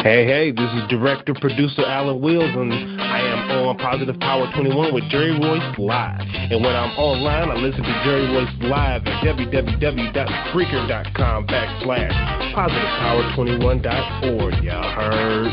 Hey, this is director, producer Alan Wills, and I am on Positive Power 21 with Jerry Royce Live. And when I'm online, I listen to Jerry Royce Live at www.spreaker.com/positivepower21.org. Y'all heard?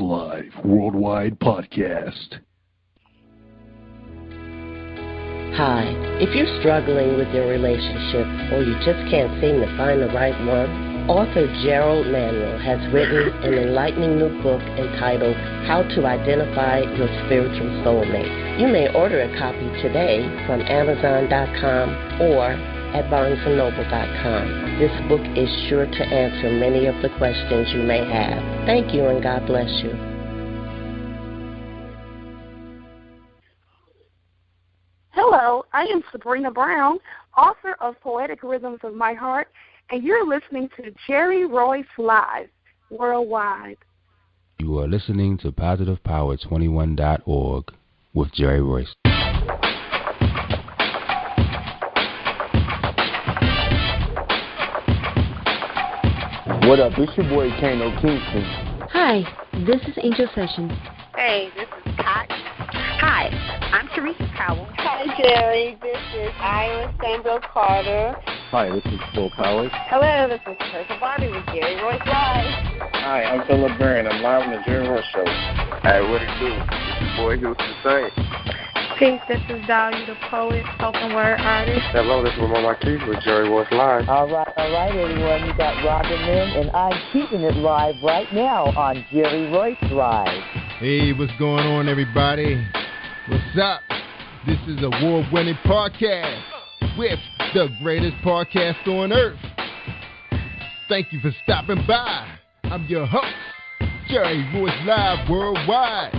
Live Worldwide Podcast. Hi, if you're struggling with your relationship or you just can't seem to find the right one, author Gerald Manuel has written an enlightening new book entitled How to Identify Your Spiritual Soulmate. You may order a copy today from Amazon.com or at BarnesandNoble.com. This book is sure to answer many of the questions you may have. Thank you and God bless you. Hello, I am Sabrina Brown, author of Poetic Rhythms of My Heart, and you're listening to Jerry Royce Live Worldwide. You are listening to PositivePower21.org with Jerry Royce. What up? It's your boy Kano Kingston. Hi, this is Angel Sessions. Hey, this is Pat. Hi, I'm Teresa Powell. Hi, Jerry. This is Ira Sandro Carter. Hi, this is Phil Powers. Hello, this is Teresa Bobby with Jerry Royce Live. Hi, I'm Philip Barron. I'm live on the Jerry Royce Show. Hey, what it do? It's your boy Houston Saint. Peace, this is Dahlia the poet, spoken word artist. Hello, this is Mama Keith with Jerry Royce Live. All right, everyone. You got Robin Lynn, and I'm keeping it live right now on Jerry Royce Live. Hey, what's going on, everybody? What's up? This is a award-winning podcast with the greatest podcast on earth. Thank you for stopping by. I'm your host, Jerry Royce Live Worldwide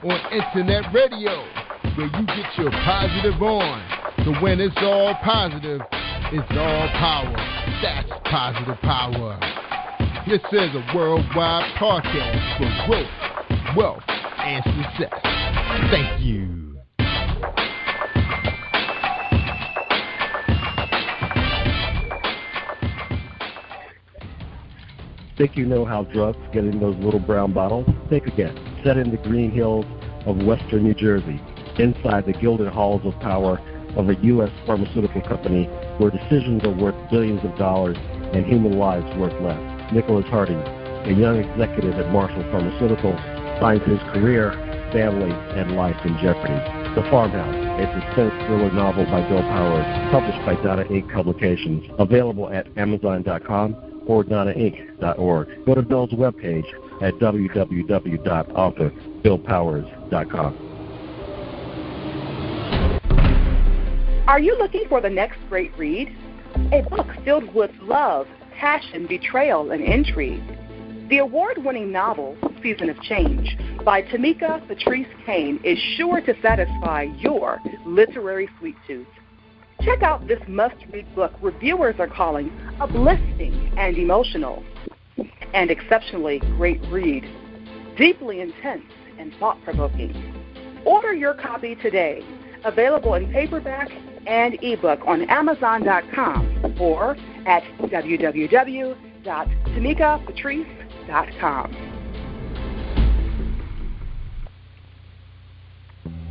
on Internet Radio, where you get your positive on. So when it's all positive, it's all power. That's positive power. This is a worldwide podcast for growth, wealth, and success. Thank you. Think you know how drugs get in those little brown bottles? Think again. Set in the green hills of western New Jersey, inside the gilded halls of power of a U.S. pharmaceutical company where decisions are worth billions of dollars and human lives worth less. Nicholas Harding, a young executive at Marshall Pharmaceuticals, finds his career, family, and life in jeopardy. The Farmhouse, a suspense thriller novel by Bill Powers, published by Donna Inc. Publications, available at Amazon.com or DonnaInc.org. Go to Bill's webpage at www.authorBillPowers.com. Are you looking for the next great read? A book filled with love, passion, betrayal, and intrigue. The award-winning novel, Season of Change, by Tamika Patrice Kane, is sure to satisfy your literary sweet tooth. Check out this must-read book reviewers are calling uplifting and emotional. And exceptionally great read, deeply intense and thought-provoking. Order your copy today, available in paperback and ebook on Amazon.com or at www.tamikapatrice.com.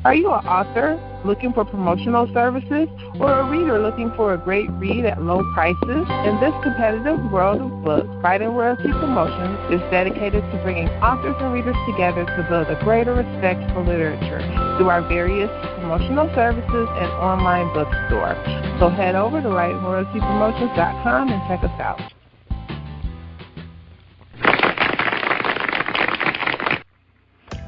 Are you an author looking for promotional services or a reader looking for a great read at low prices? In this competitive world of books, Writing Royalty Promotions is dedicated to bringing authors and readers together to build a greater respect for literature through our various promotional services and online bookstore. So head over to writingroyaltypromotions.com and check us out.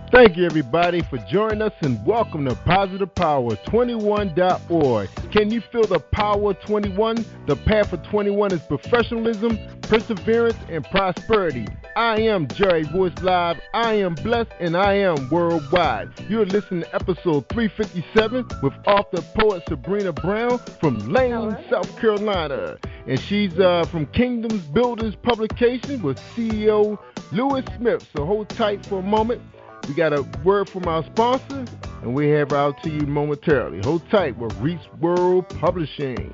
Thank you, everybody, for joining us, and welcome to PositivePower21.org. Can you feel the power of 21? The path of 21 is professionalism, perseverance, and prosperity. I am Jerry Royce Live. I am blessed, and I am worldwide. You're listening to episode 357 with author poet-sabrina-brown from Lane, South Carolina. And she's from Kingdoms Builders Publication with CEO Lewis Smith. So hold tight for a moment. We got a word from our sponsor, and we have out to you momentarily. Hold tight with Reese World Publishing.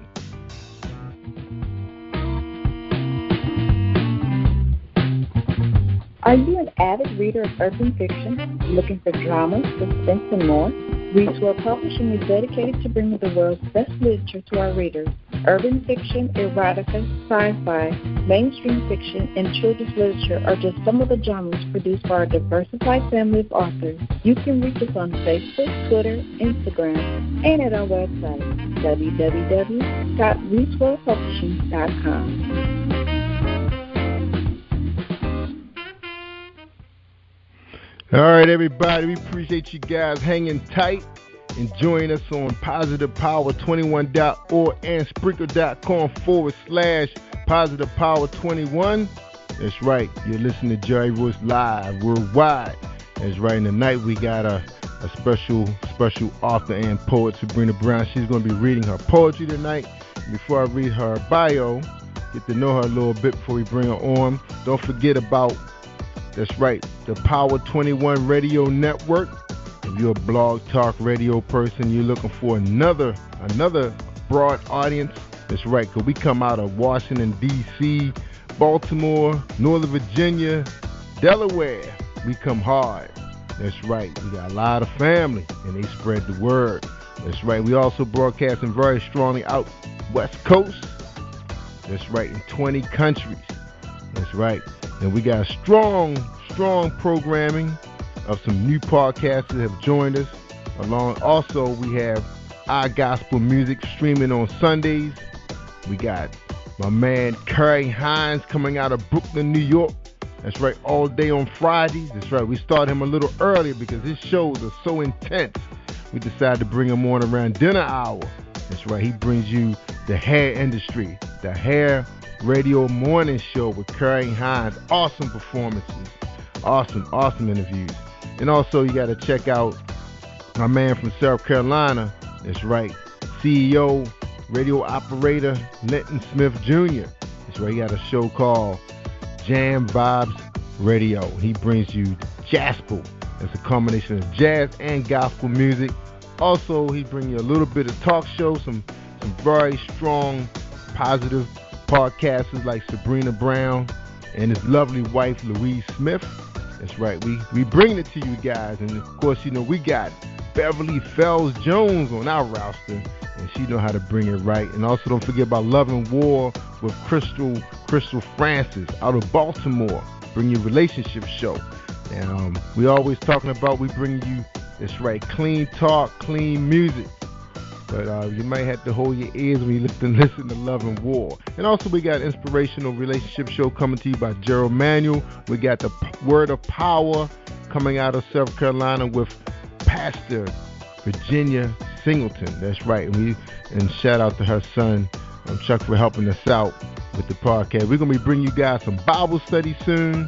Are you an avid reader of urban fiction, looking for drama, suspense, and more? Reese World Publishing is dedicated to bringing the world's best literature to our readers. Urban fiction, erotica, sci-fi, mainstream fiction, and children's literature are just some of the genres produced by our diversified family of authors. You can reach us on Facebook, Twitter, Instagram, and at our website, www.reeseworldpublishing.com. All right, everybody, we appreciate you guys hanging tight and join us on PositivePower21.org and Spreaker.com/PositivePower21. That's right, you're listening to Jerry Royce Live worldwide. That's right, and tonight we got a special author and poet, Sabrina Brown. She's going to be reading her poetry tonight. Before I read her bio, get to know her a little bit before we bring her on. Don't forget about, that's right, the Power 21 Radio Network. If you're a blog talk radio person, you're looking for another broad audience, that's right, because we come out of Washington, D.C., Baltimore, Northern Virginia, Delaware. We come hard. That's right. We got a lot of family, and they spread the word. That's right. We also broadcasting very strongly out West Coast. That's right, in 20 countries. That's right. And we got strong programming of some new podcasts that have joined us. Also, we have our gospel music streaming on Sundays. We got my man Kerry Hines coming out of Brooklyn, New York. That's right, all day on Fridays. That's right, we started him a little earlier because his shows are so intense. We decided to bring him on around dinner hour. That's right, he brings you the hair industry, the hair radio morning show with Kerry Hines. Awesome performances, awesome interviews. And also, you got to check out my man from South Carolina. That's right, CEO, radio operator, Linton Smith Jr. That's right, he got a show called Jam Vibes Radio. He brings you jazzple. It's a combination of jazz and gospel music. Also, he brings you a little bit of talk show, some very strong, positive podcasters like Sabrina Brown and his lovely wife, Louise Smith. That's right, we bring it to you guys. And of course, you know, we got Beverly Fells Jones on our roster, and she know how to bring it right. And also, don't forget about Love and War with Crystal Francis out of Baltimore. Bring your relationship show. And we always talking about, we bring you, that's right, clean talk, clean music. But you might have to hold your ears when you listen to Love and War. And also, we got inspirational relationship show coming to you by Gerald Manuel. We got the Word of Power coming out of South Carolina with Pastor Virginia Singleton. That's right. And shout out to her son, Chuck, for helping us out with the podcast. We're going to be bringing you guys some Bible study soon.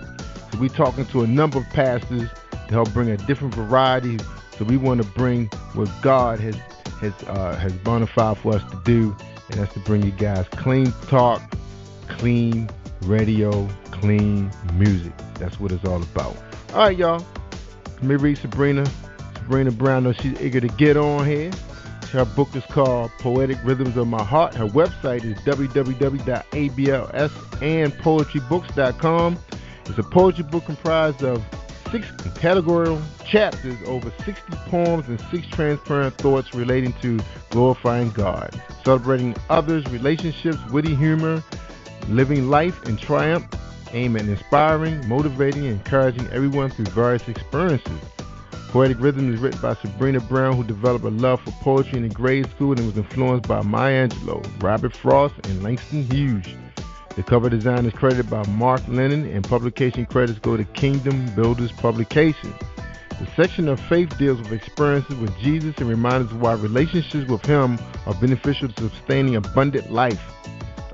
So we're talking to a number of pastors to help bring a different variety. So we want to bring what God has bona fide for us to do, and that's to bring you guys clean talk, clean radio, clean music. That's what it's all about. All right, y'all. Let me read Sabrina Brown. Though she's eager to get on here. Her book is called Poetic Rhythms of My Heart. Her website is www.ablsandpoetrybooks.com. It's a poetry book comprised of 6 categorical chapters, over 60 poems, and 6 transparent thoughts relating to glorifying God, celebrating others, relationships, witty humor, living life in triumph, aim at inspiring, motivating, and encouraging everyone through various experiences. Poetic Rhythms is written by Sabrina Brown, who developed a love for poetry in grade school and was influenced by Maya Angelou, Robert Frost, and Langston Hughes. The cover design is credited by Mark Lennon, and publication credits go to Kingdom Builders Publications. The section of faith deals with experiences with Jesus and reminds us why relationships with Him are beneficial to sustaining abundant life.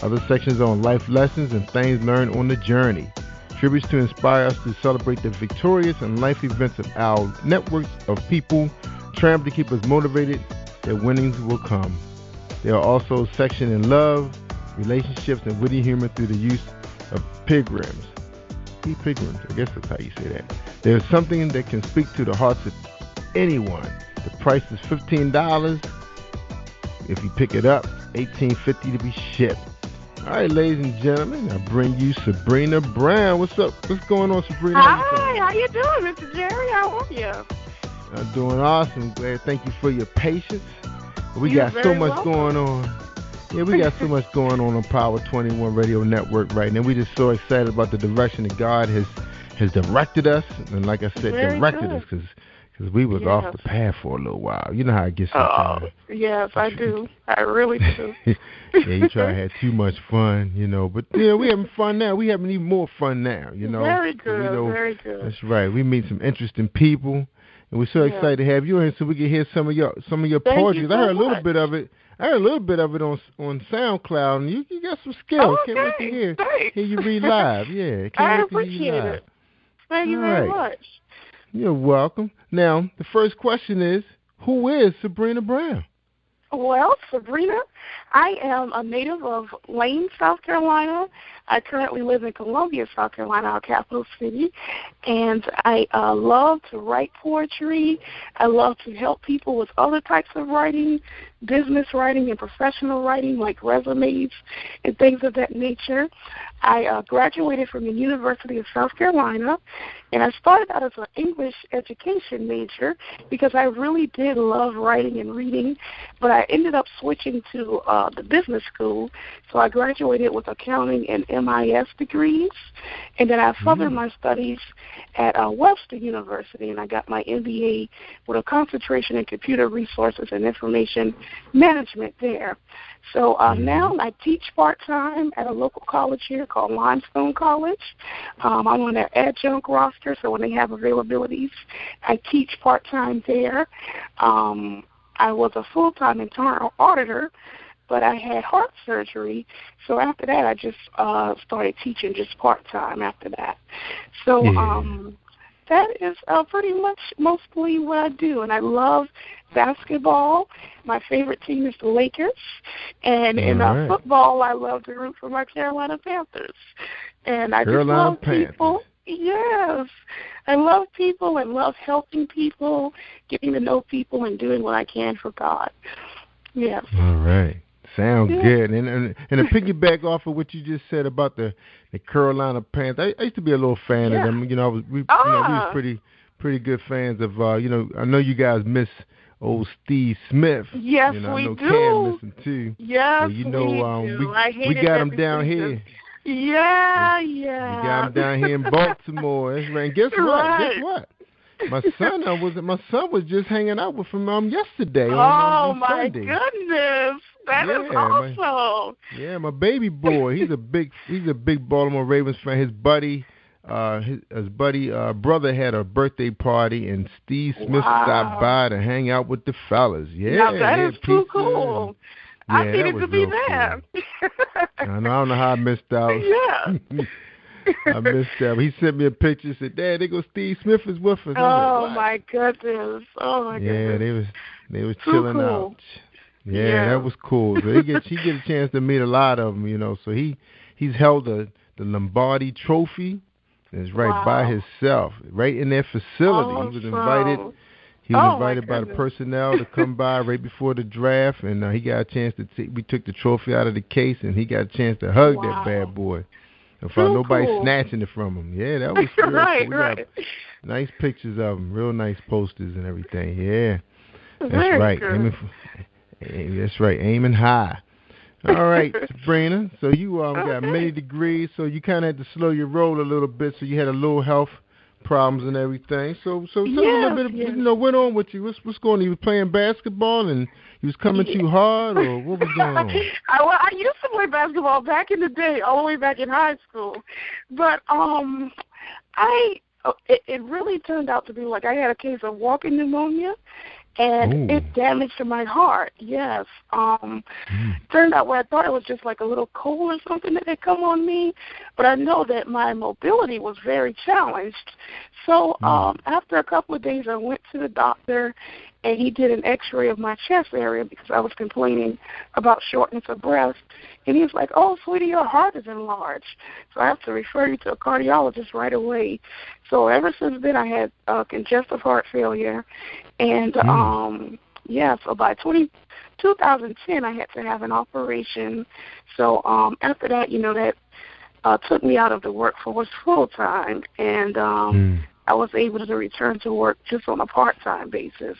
Other sections are on life lessons and things learned on the journey. Tributes to inspire us to celebrate the victorious and life events of our networks of people, trying to keep us motivated that winnings will come. There are also sections in love, relationships, and witty humor through the use of epigrams. Epigrams, I guess that's how you say that. There's something that can speak to the hearts of anyone. The price is $15. If you pick it up, $18.50 to be shipped. All right, ladies and gentlemen, I bring you Sabrina Brown. What's up? What's going on, Sabrina? Hi, how you doing, Mr. Jerry? How are you? I'm doing awesome. Glad. Thank you for your patience. You're got so much welcome. going on. Yeah, we got so much going on Power 21 Radio Network right now. We're just so excited about the direction that God has directed us, and like I said, directed us because we was off the path for a little while. You know how it gets sometimes. Yes, I do. I really do. Yeah, you try to have too much fun, but we're having fun now. We having even more fun now, Very good, very good. That's right. We meet some interesting people, and we're so excited to have you in so we can hear some of your poetry. I heard a little bit of it. I heard a little bit of it on SoundCloud, and you got some skills. Okay, can't wait to hear you read live. Yeah, I appreciate it. Thank you very much. You're welcome. Now, the first question is, who is Sabrina Brown? Well, Sabrina, I am a native of Lane, South Carolina. I currently live in Columbia, South Carolina, our capital city, and I love to write poetry. I love to help people with other types of writing, business writing and professional writing like resumes and things of that nature. I graduated from the University of South Carolina, and I started out as an English education major because I really did love writing and reading, but I ended up switching to the business school, so I graduated with accounting and MIS degrees, and then I furthered my studies at Webster University, and I got my MBA with a concentration in computer resources and information management there. So now I teach part-time at a local college here called Langston College. I'm on their adjunct roster, so when they have availabilities, I teach part-time there. I was a full-time internal auditor, but I had heart surgery, so after that I just started teaching just part-time after that. So that is pretty much mostly what I do, and I love basketball. My favorite team is the Lakers, and in football I love to root for my Carolina Panthers. And I just love people. Yes, I love people and love helping people, getting to know people, and doing what I can for God. Yes. All right. Sounds good. And to piggyback off of what you just said about the Carolina Panthers, I used to be a little fan of them. We was pretty good fans of. I know you guys miss old Steve Smith. Yes, I we know do. Cam missed him too. Yes, we do. We got him down here. Yeah. We got him down here in Baltimore. That's right. And guess what? My son was just hanging out with him yesterday. On my Sunday. Goodness, that is awesome. My baby boy. He's a big Baltimore Ravens fan. His buddy, brother had a birthday party, and Steve Smith stopped by to hang out with the fellas. Yeah, now that is too cool. Yeah, I needed to be there. Cool. I don't know how I missed out. Yeah. I missed out. He sent me a picture and said, Dad, they go Steve Smith is with us. Oh, my goodness. Yeah, they was chilling out. Yeah, that was cool. So he get a chance to meet a lot of them, So he's held the Lombardi Trophy. It's right by himself, right in their facility. He was invited. He was invited by the personnel to come by right before the draft, and he got a chance to we took the trophy out of the case, and he got a chance to hug that bad boy. And found nobody snatching it from him. Yeah, that was right. Nice pictures of them. Real nice posters and everything. Yeah. That's Very right. good. That's right. Aiming high. All right, Sabrina. So you got many degrees, so you kind of had to slow your roll a little bit, so you had a little health problems and everything. So tell us a little bit, went on with you. What's going on? You was playing basketball and you was coming too hard, or what was going on? I used to play basketball back in the day, all the way back in high school. But it really turned out to be like I had a case of walking pneumonia. And it damaged my heart, yes. Turned out I thought it was just like a little cold or something that had come on me, but I know that my mobility was very challenged. So after a couple of days, I went to the doctor, and he did an x-ray of my chest area because I was complaining about shortness of breath. And he was like, "Oh, sweetie, your heart is enlarged, so I have to refer you to a cardiologist right away." So ever since then, I had congestive heart failure. And, so by 2010, I had to have an operation. So after that, that took me out of the workforce full-time. And I was able to return to work just on a part-time basis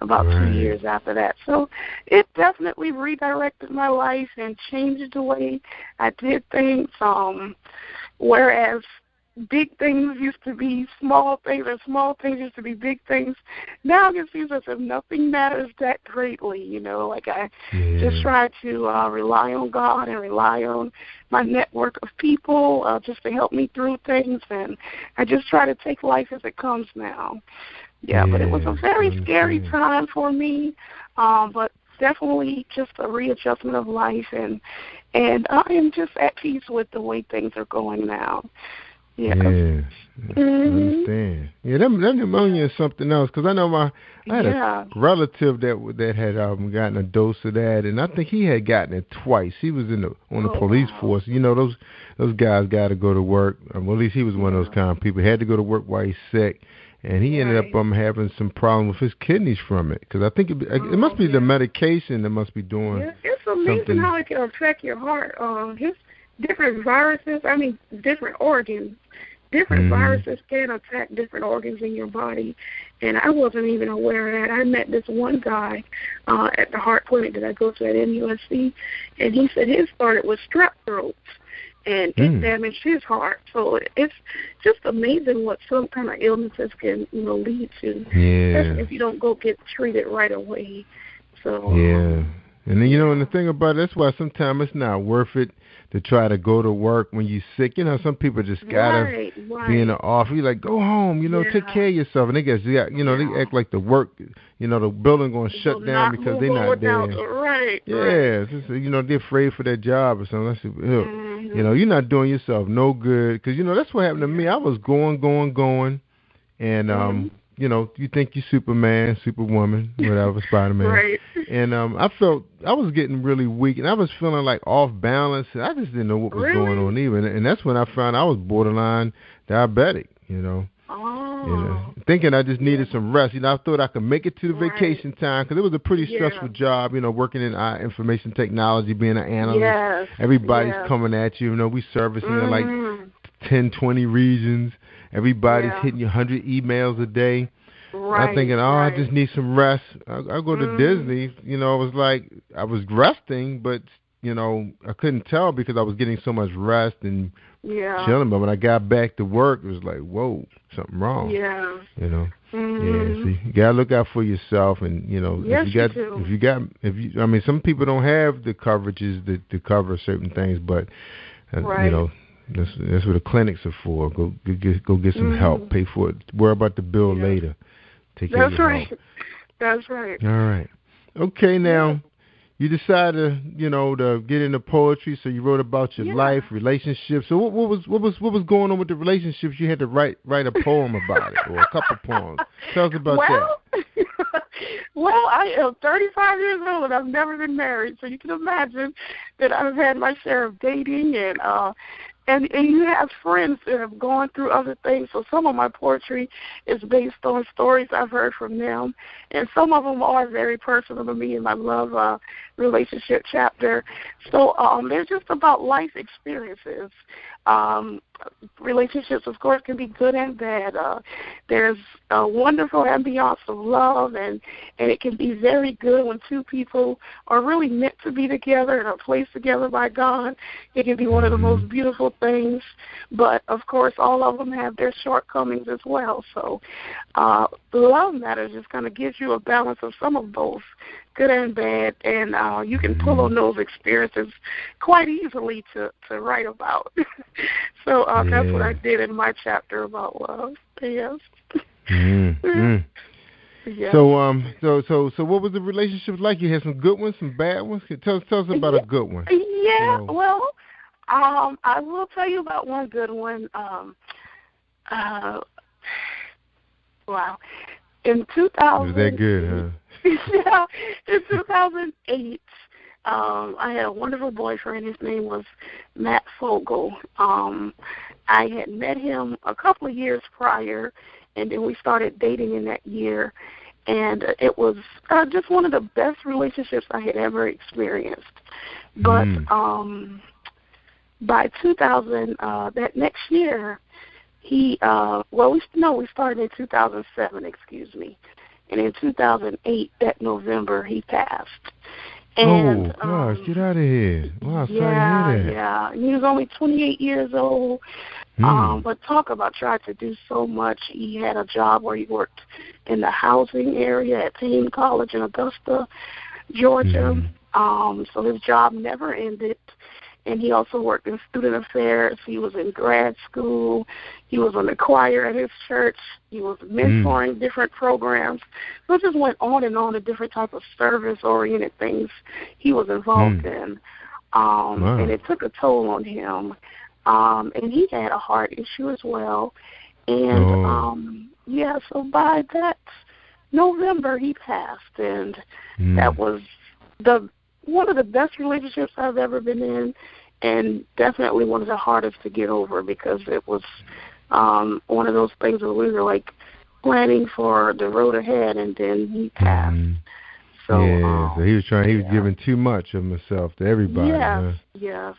about 2 years after that. So it definitely redirected my life and changed the way I did things, whereas big things used to be small things, and small things used to be big things. Now it seems as if nothing matters that greatly, like I just try to rely on God and rely on my network of people just to help me through things, and I just try to take life as it comes now. But it was a very scary time for me, but definitely just a readjustment of life, and I am just at peace with the way things are going now. I understand. That pneumonia is something else, because I know I had a relative that had gotten a dose of that, and I think he had gotten it twice. He was on the police force. Those guys got to go to work. Well, at least he was one of those kind of people. He had to go to work while he's sick, and he ended up having some problem with his kidneys from it, because I think it must be the medication that must be doing. It's amazing how it can affect your heart. His different viruses, different organs. Different viruses can attack different organs in your body, and I wasn't even aware of that. I met this one guy at the heart clinic that I go to at MUSC, and he said his started with strep throats, and it damaged his heart. So it's just amazing what some kind of illnesses can, lead to, especially if you don't go get treated right away. So and then, and the thing about it, that's why sometimes it's not worth it to try to go to work when you're sick. Some people just gotta be in the office. You're like, go home, take care of yourself. And they get, they act like the work, the building going to shut down because they're not there. They're afraid for their job or something. That's, you're not doing yourself no good, because that's what happened to me. I was going, and you think you're Superman, Superwoman, whatever, Spider-Man. And I felt I was getting really weak, and I was feeling like off balance. And I just didn't know what was going on even. And that's when I found I was borderline diabetic, thinking I just needed some rest. I thought I could make it to the vacation time, because it was a pretty stressful job, working in information technology, being an analyst. Everybody's coming at you. We servicing in like 10, 20 regions. Everybody's hitting you 100 emails a day. I'm thinking, I just need some rest. I go to Disney. It was like I was resting, but I couldn't tell because I was getting so much rest and chilling. But when I got back to work, it was like, whoa, something wrong. So you gotta look out for yourself, and some people don't have the coverages to cover certain things, but that's what the clinics are for. Go get some help. Pay for it. Worry about the bill later. Take care of your health. That's right. All right. Okay, now you decided, to get into poetry. So you wrote about your life, relationships. So what was going on with the relationships? You had to write a poem about it, or a couple poems. Tell us about that. Well, I am 35 years old and I've never been married, so you can imagine that I've had my share of dating, and you have friends that have gone through other things. So some of my poetry is based on stories I've heard from them, and some of them are very personal to me in my love relationship chapter. So they're just about life experiences. relationships, of course, can be good and bad. There's a wonderful ambiance of love, and it can be very good when two people are really meant to be together and are placed together by God. It can be one of the most beautiful things. But, of course, all of them have their shortcomings as well. So Love Matters just kind of gives you a balance of some of both, good and bad, and you can pull on those experiences quite easily to write about. So that's what I did in my chapter about love. Yes. Yeah. So what was the relationship like? You had some good ones, some bad ones. Tell us about a good one. Yeah. Well, I will tell you about one good one. Wow. In 2000. Was that good, huh? Yeah, in 2008, I had a wonderful boyfriend. His name was Matt Fogel. I had met him a couple of years prior, and then we started dating in that year. And it was just one of the best relationships I had ever experienced. But by 2000, that next year, we started in 2007, excuse me. And in 2008, that November, he passed. And, gosh, get out of here. Wow, sorry to hear that. Yeah. He was only 28 years old. But talk about trying to do so much. He had a job where he worked in the housing area at Payne College in Augusta, Georgia. So his job never ended. And he also worked in student affairs. He was in grad school. He was on the choir at his church. He was mentoring different programs. So it just went on and on, the different type of service-oriented things he was involved in. And it took a toll on him. And he had a heart issue as well. And, so by that November, he passed. And that was one of the best relationships I've ever been in, and definitely one of the hardest to get over, because it was one of those things where we were like planning for the road ahead, and then he passed. So he was giving too much of himself to everybody. Yes.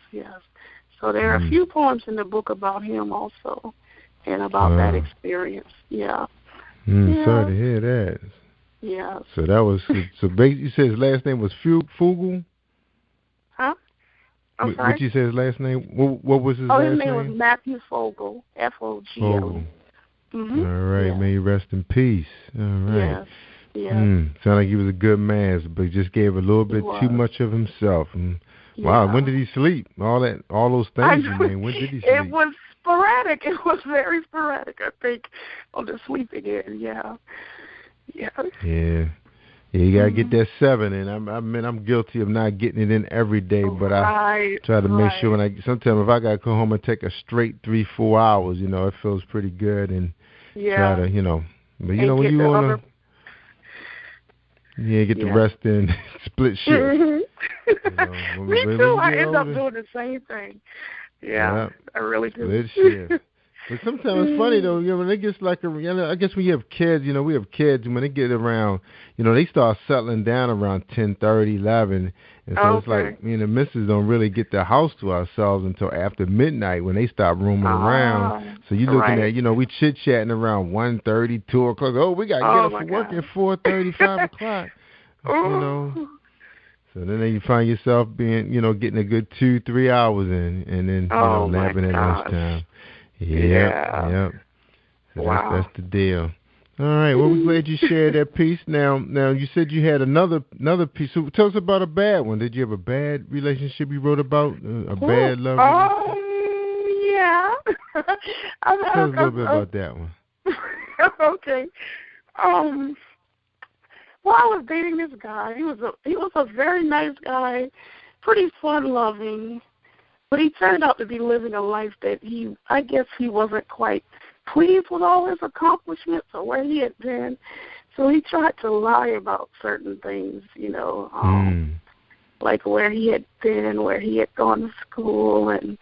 So there are a few poems in the book about him also, and about that experience. Sorry to hear that. Yeah. So that was basically, you said his last name was Fogel? Huh? I'm sorry? What you said his last name? What was his last name? His name was Matthew Fogel, Fogel. All right, may he rest in peace. All right. Yes. Sound like he was a good man, but he just gave a little bit too much of himself. Wow, when did he sleep? All those things you named. When did he sleep? It was sporadic. It was very sporadic, I think, on the sleeping end. Yeah. You gotta get that 7 in. I'm guilty of not getting it in every day, but I try to make sure sometimes if I gotta come home and take a straight 3-4 hours, it feels pretty good, and try to, but when you wanna get the rest in, split shift. Me too. I end up doing the same thing. Yeah. I really do. Split shift. But sometimes it's funny though, when it gets like I guess when you have kids, we have kids, and when they get around, they start settling down around 10:30, 11, and so it's like me and the missus don't really get the house to ourselves until after midnight when they stop roaming around. So you're looking at, we chit chatting around 1:30, 2 o'clock. Oh, we got to get up for work at 4:30, 5 o'clock. So then you find yourself being, getting a good 2-3 hours in, and then napping at lunchtime. Yep. So that's the deal. All right. Well, we're glad you shared that piece. Now, you said you had another piece. So tell us about a bad one. Did you have a bad relationship you wrote about? A bad love relationship? Yeah. Tell us a little bit about that one. Okay. Well, I was dating this guy. He was a very nice guy, pretty fun-loving. But he turned out to be living a life that I guess he wasn't quite pleased with all his accomplishments or where he had been. So he tried to lie about certain things, like where he had been, where he had gone to school, and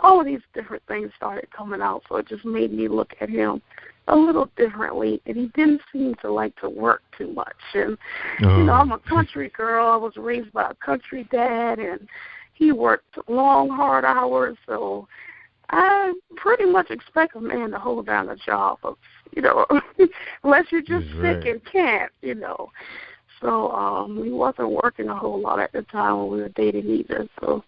all of these different things started coming out. So it just made me look at him a little differently, and he didn't seem to like to work too much. And, I'm a country girl. I was raised by a country dad, and he worked long, hard hours, so I pretty much expect a man to hold down a job, unless you're just sick and can't, So we wasn't working a whole lot at the time when we were dating either. So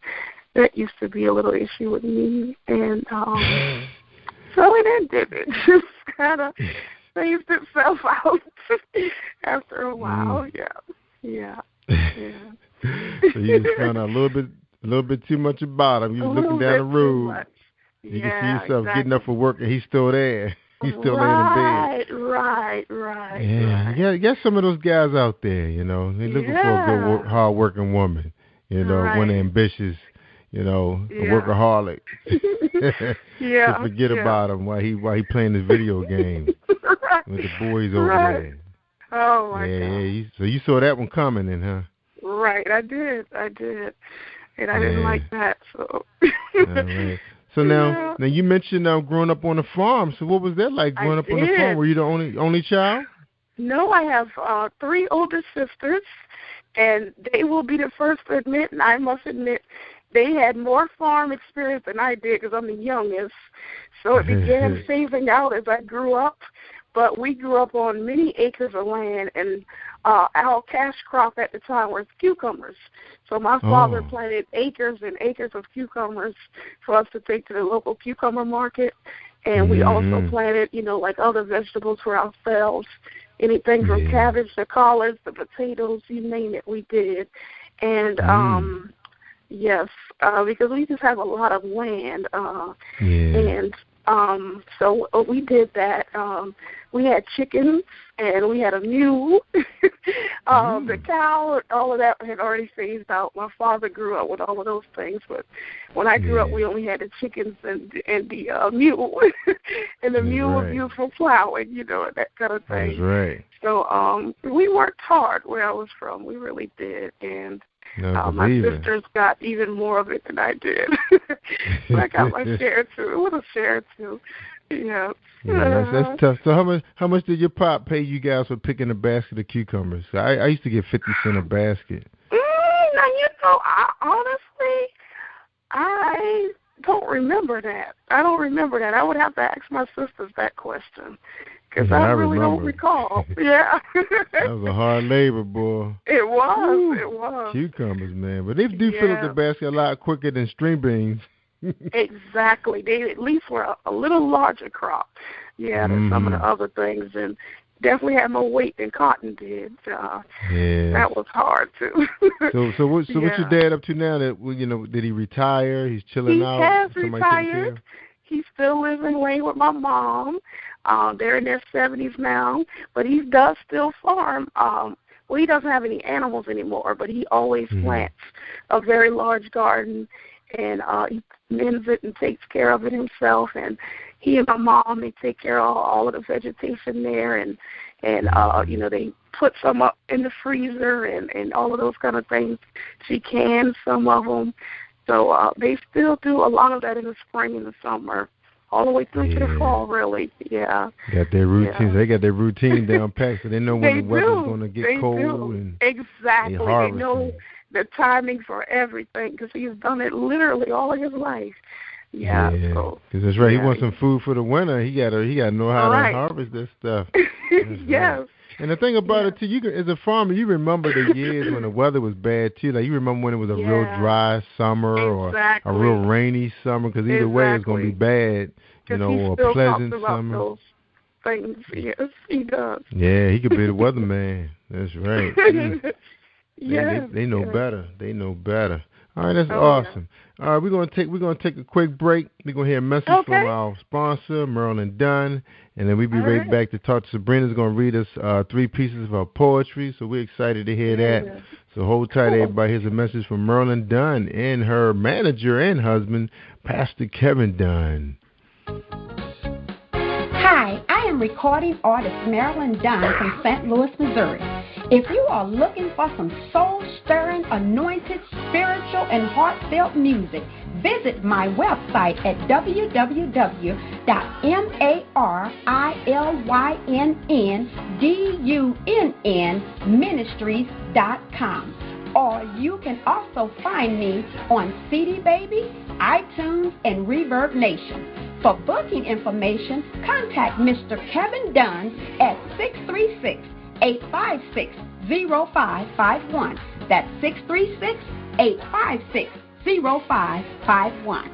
that used to be a little issue with me. And so it ended. It just kind of phased itself out after a while. Yeah. So you just found out a little bit too much about him. You was looking down the road. You can see yourself getting up for work, and he's still there. He's still laying in bed. Right. Yeah, you got some of those guys out there, they're looking for a good, hard-working woman, one ambitious, a workaholic. Just forget about him while he playing his video game with the boys over there. Oh, my God. So you saw that one coming then, huh? Right, I did. And I didn't like that, so. All right. So now you mentioned growing up on a farm. So what was that like growing up on the farm? Were you the only child? No, I have 3 older sisters, and they will be the first to admit, and I must admit, they had more farm experience than I did because I'm the youngest. So it began phasing out as I grew up. But we grew up on many acres of land, and our cash crop at the time was cucumbers. So my father planted acres and acres of cucumbers for us to take to the local cucumber market. And we also planted, like other vegetables for ourselves, anything from cabbage to collards to potatoes, you name it, we did. And, yes, because we just have a lot of land. And so we did that. We had chickens, and we had a mule. The cow, all of that had already phased out. My father grew up with all of those things, but when I grew up, we only had the chickens and the mule. And the mule was used for plowing, and that kind of thing. That's right. So we worked hard where I was from. We really did, and my sisters got even more of it than I did. But I got my share too. What a share too. Yeah, that's tough. So how much did your pop pay you guys for picking a basket of cucumbers? I used to get 50 cents a basket. Now honestly, I don't remember that. I would have to ask my sisters that question. Because I really don't recall. Yeah. That was a hard labor, boy. It was. Cucumbers, man. But they do fill up the basket a lot quicker than string beans. Exactly. They at least were a little larger crop, than some of the other things, and definitely had more weight than cotton did. That was hard too. So what's your dad up to now? That did he retire? He's chilling out. He has retired. He still lives in Wayne with my mom. They're in their 70s now, but he does still farm. Well, he doesn't have any animals anymore, but he always plants a very large garden, and he mends it and takes care of it himself. And he and my mom, they take care of all of the vegetation there, and they put some up in the freezer and all of those kind of things. She cans some of them. So they still do a lot of that in the spring and the summer, all the way through to the fall, really. Yeah. Got their routines. They got their routine down packed, so they know when the weather's going to get cold. And exactly. They know the timing for everything because he's done it literally all of his life. Yeah. Because that's right. He wants some food for the winter. He got to know how to harvest this stuff. Yes. Right. And the thing about it, too, you as a farmer, you remember the years when the weather was bad, too. Like, you remember when it was a real dry summer or a real rainy summer, because either way it's going to be bad, or a pleasant summer. Those things. Yes, he does. Yeah, he could be the weatherman. That's right. Yeah. They know better. They know better. All right, that's awesome. All right, we're gonna take a quick break. We're gonna hear a message from our sponsor, Marilyn Dunn, and then we'll be right back to talk to Sabrina's gonna read us 3 pieces of her poetry. So we're excited to hear that. So hold tight, everybody. Here's a message from Marilyn Dunn and her manager and husband, Pastor Kevin Dunn. Hi, I am recording artist Marilyn Dunn from St. Louis, Missouri. If you are looking for some soul-stirring, anointed, spiritual, and heartfelt music, visit my website at www.marilyndunnministries.com. Or you can also find me on CD Baby, iTunes and Reverb Nation. For booking information, contact Mr. Kevin Dunn at 636-856-0551. That's 636-856-0551.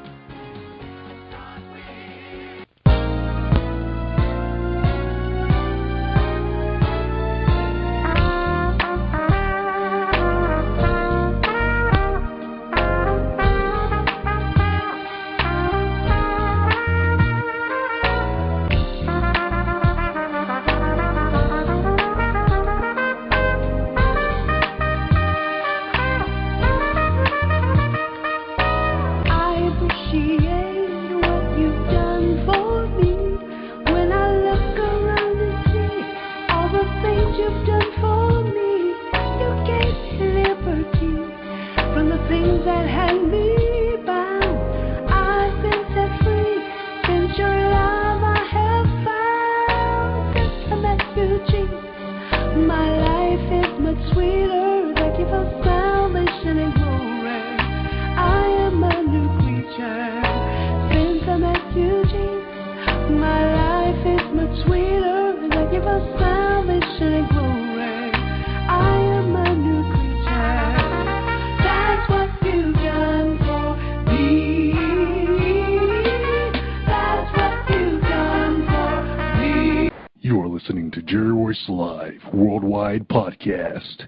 Listening to Jerry Royce Live Worldwide Podcast.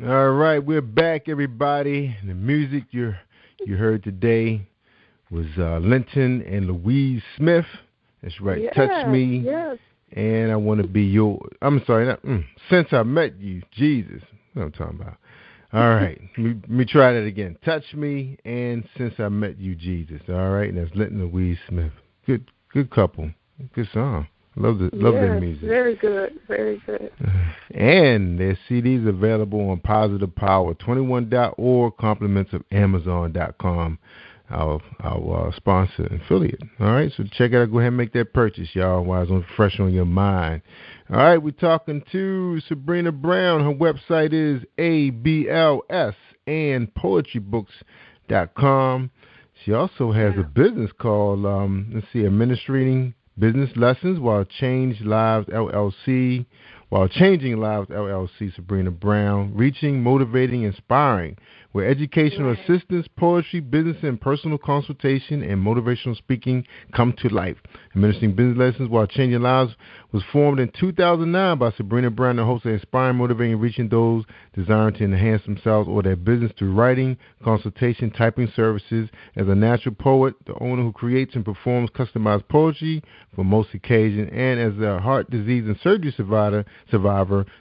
All right, we're back, everybody. The music you heard today was Linton and Louise Smith. That's right, yes, Touch Me. Yes. And I Want to Be Your... I'm sorry, Since I Met You, Jesus. What I'm talking about. All right, let me try that again. Touch Me and Since I Met You, Jesus. All right, and that's Linton and Louise Smith. Good couple. Good song. Love their music. Very good, very good. And their CDs available on positivepower21.org, compliments of Amazon.com, our sponsor and affiliate. All right, so check it out. Go ahead and make that purchase, y'all, while it's fresh on your mind. All right, we're talking to Sabrina Brown. Her website is ablsandpoetrybooks.com. She also has a business called, Administrating Business Lessons While Changing Lives, LLC. Sabrina Brown, reaching, motivating, inspiring, where educational assistance, poetry, business and personal consultation, and motivational speaking come to life. Administering Business Lessons While Changing Lives was formed in 2009 by Sabrina Brown, the host of Inspiring, Motivating, and Reaching those desiring to enhance themselves or their business through writing, consultation, typing services. As a natural poet, the owner who creates and performs customized poetry for most occasions, and as a heart disease and surgery survivor,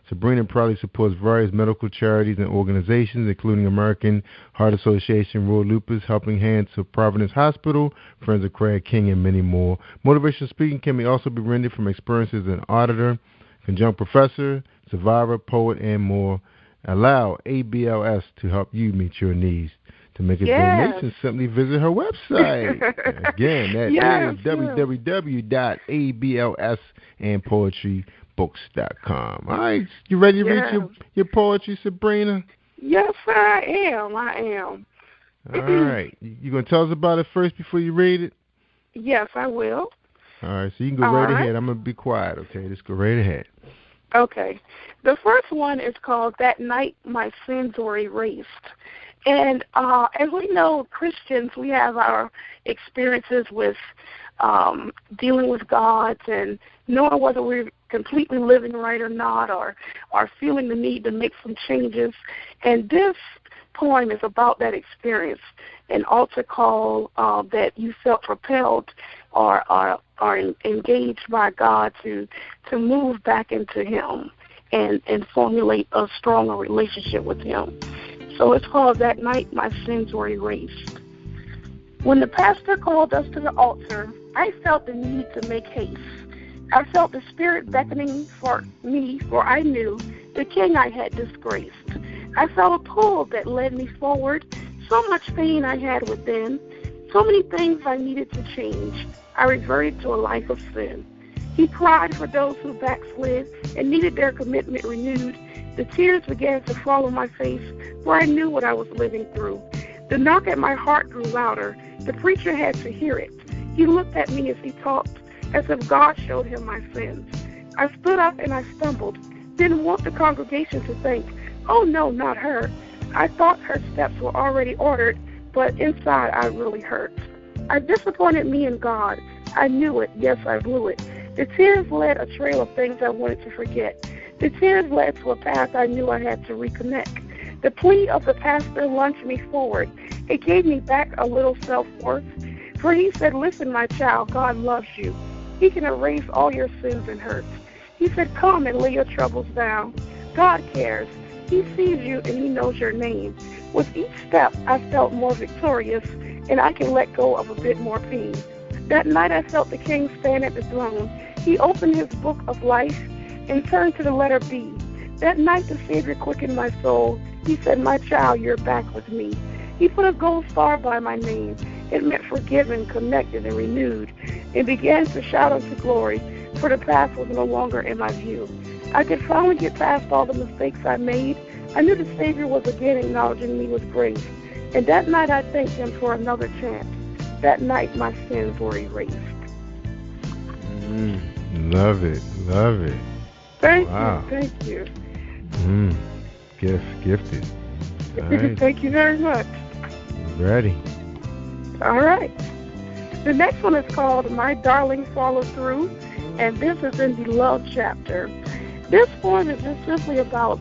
Sabrina proudly supports various medical charities and organizations, including American Heart Association, Royal Lupus, Helping Hands of Providence Hospital, Friends of Craig King, and many more. Motivational speaking can also be rendered from experiences as an auditor, conjunct professor, survivor, poet, and more. Allow ABLS to help you meet your needs. To make a donation, simply visit her website. Again, that is www.ablsandpoetrybooks.com. All right, you ready to read your poetry, Sabrina? Yes, I am. All right. You going to tell us about it first before you read it? Yes, I will. All right, so you can go right ahead. I'm going to be quiet, okay? Just go right ahead. Okay. The first one is called That Night My Sins Were Erased. And as we know, Christians, we have our experiences with dealing with God and knowing whether we're completely living right or not, or feeling the need to make some changes. And this poem is about that experience, an altar call that you felt propelled or engaged by God to move back into Him and formulate a stronger relationship with Him. So it's called That Night My Sins Were Erased. When the pastor called us to the altar, I felt the need to make haste. I felt the Spirit beckoning for me, for I knew the King I had disgraced. I felt a pull that led me forward, so much pain I had within, so many things I needed to change. I reverted to a life of sin. He cried for those who backslid and needed their commitment renewed. The tears began to fall on my face, for I knew what I was living through. The knock at my heart grew louder. The preacher had to hear it. He looked at me as he talked, as if God showed him my sins. I stood up and I stumbled. Didn't want the congregation to think, oh no, not her. I thought her steps were already ordered, but inside I really hurt. I disappointed me and God. I knew it. Yes, I blew it. The tears led a trail of things I wanted to forget. The tears led to a path I knew I had to reconnect. The plea of the pastor lunged me forward. It gave me back a little self-worth. For he said, listen, my child, God loves you. He can erase all your sins and hurts. He said, come and lay your troubles down. God cares. He sees you and he knows your name. With each step, I felt more victorious, and I can let go of a bit more pain. That night, I felt the King stand at the throne. He opened his book of life and turned to the letter B. That night, the Savior quickened my soul. He said, my child, you're back with me. He put a gold star by my name. It meant forgiven, connected, and renewed, and began to shout unto glory, for the past was no longer in my view. I could finally get past all the mistakes I made. I knew the Savior was again acknowledging me with grace. And that night I thanked him for another chance. That night my sins were erased. Love it, love it. Thank you. Gifted. All right. Thank you very much. Ready. All right. The next one is called My Darling Follow Through, and this is in the love chapter. This poem is just simply about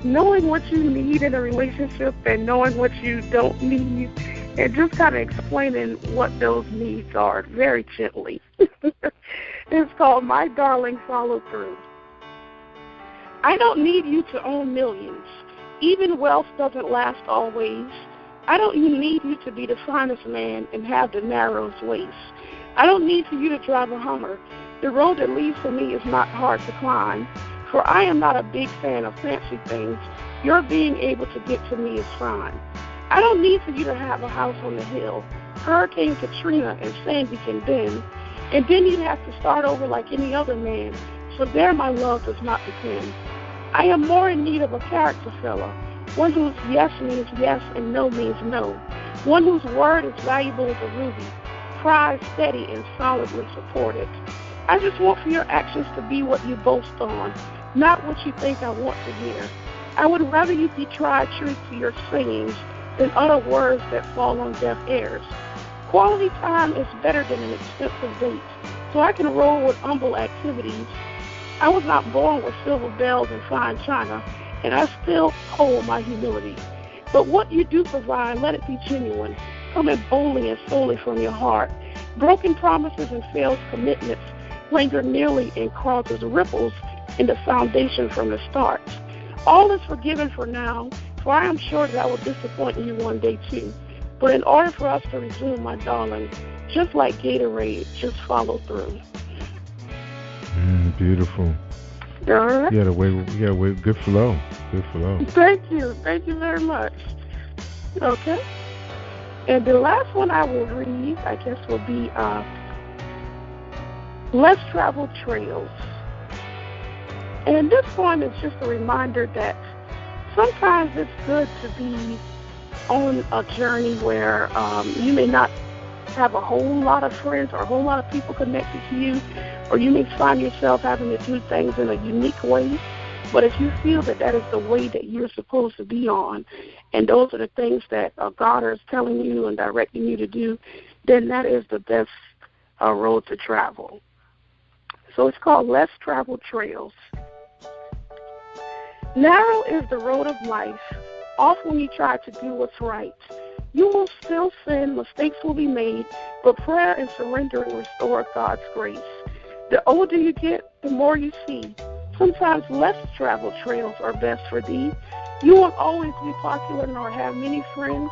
knowing what you need in a relationship and knowing what you don't need, and just kind of explaining what those needs are very gently. It's called My Darling Follow Through. I don't need you to own millions. Even wealth doesn't last always. I don't need you to be the finest man and have the narrowest waist. I don't need for you to drive a Hummer. The road that leads to me is not hard to climb, for I am not a big fan of fancy things. Your being able to get to me is fine. I don't need for you to have a house on the hill. Hurricane Katrina and Sandy can bend, and then you'd have to start over like any other man, for there my love does not depend. I am more in need of a character fella, one whose yes means yes and no means no, one whose word is valuable as a ruby, prized, steady, and solidly supported. I just want for your actions to be what you boast on, not what you think I want to hear. I would rather you be tried true to your sayings than utter words that fall on deaf ears. Quality time is better than an expensive date, so I can roll with humble activities. I was not born with silver bells and fine china, and I still hold my humility. But what you do provide, let it be genuine, coming boldly and solely from your heart. Broken promises and failed commitments linger nearly and causes ripples in the foundation from the start. All is forgiven for now, for I am sure that I will disappoint you one day too. But in order for us to resume, my darling, just like Gatorade, just follow through. Beautiful. All right. You got a way, good flow. Good flow. Thank you very much. Okay. And the last one I will read, I guess, will be Less Traveled Trails. And this one is just a reminder that sometimes it's good to be on a journey where you may not have a whole lot of friends or a whole lot of people connected to you, or you may find yourself having to do things in a unique way. But if you feel that that is the way that you're supposed to be on, and those are the things that God is telling you and directing you to do, then that is the best road to travel. So it's called Less Traveled Trails. Narrow is the road of life, off when you try to do what's right. You will still sin, mistakes will be made, but prayer and surrendering restore God's grace. The older you get, the more you see. Sometimes less traveled trails are best for thee. You won't always be popular nor have many friends,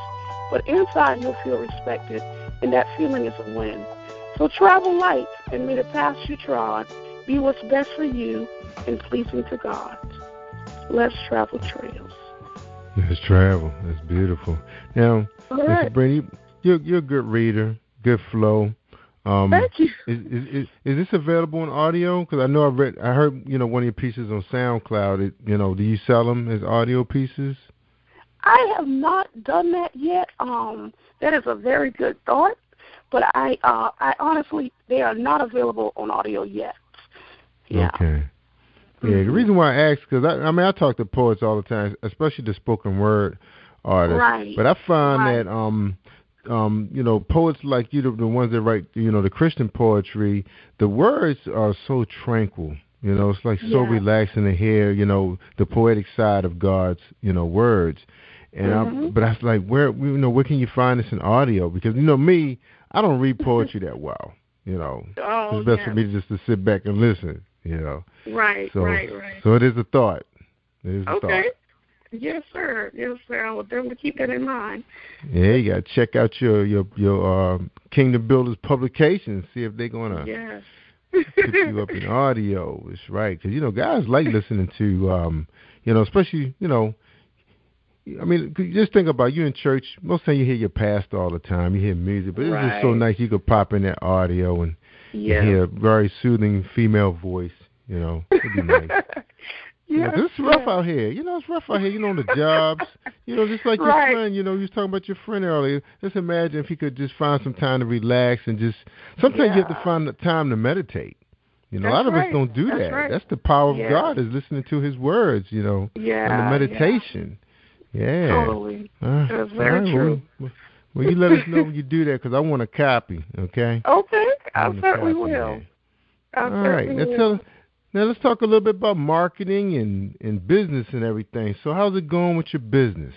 but inside you'll feel respected, and that feeling is a win. So travel light, and may the path you trod be what's best for you and pleasing to God. Less traveled trails. Let's travel. That's beautiful. Now, right. Mr. Brady, you're a good reader, good flow. Thank you. Is this available in audio? Because I know I heard one of your pieces on SoundCloud. Do you sell them as audio pieces? I have not done that yet. That is a very good thought, but I honestly, they are not available on audio yet. Yeah. Okay. Yeah, the reason why I ask, because I talk to poets all the time, especially the spoken word artists. Right. But I find that, poets like you, the ones that write, the Christian poetry, the words are so tranquil. It's like so relaxing to hear, the poetic side of God's, words. And but I was like, where can you find this in audio? Because me, I don't read poetry that well. It's best for me just to sit back and listen. Right. So it is a thought. It is a thought. Yes, sir. I will definitely keep that in mind. Yeah, you got to check out your Kingdom Builders publications. See if they're gonna put you up in audio. It's right, because guys like listening to especially just think about you in church. Most of the time you hear your pastor all the time. You hear music, but it's just so nice you could pop in that audio and hear a very soothing female voice. It'd be nice. It's rough out here. It's rough out here. On the jobs. Just like your friend. You was talking about your friend earlier. Just imagine if he could just find some time to relax and just. Sometimes you have to find the time to meditate. A lot of us don't do that. Right. That's the power of God, is listening to His words. And the meditation. Yeah. Totally. That's very true. Well, you let us know when you do that, because I want a copy. Okay. Okay. I certainly will. All right. Now let's talk a little bit about marketing and business and everything. So how's it going with your business?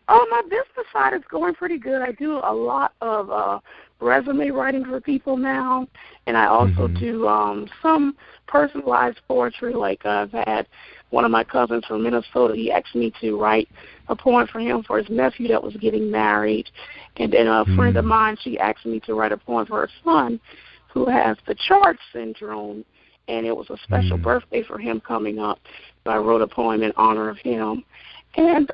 My business side is going pretty good. I do a lot of resume writing for people now, and I also do some personalized poetry. Like I've had one of my cousins from Minnesota. He asked me to write a poem for him for his nephew that was getting married, and then a friend of mine, she asked me to write a poem for her son who has the Charge syndrome. And it was a special birthday for him coming up. So I wrote a poem in honor of him. And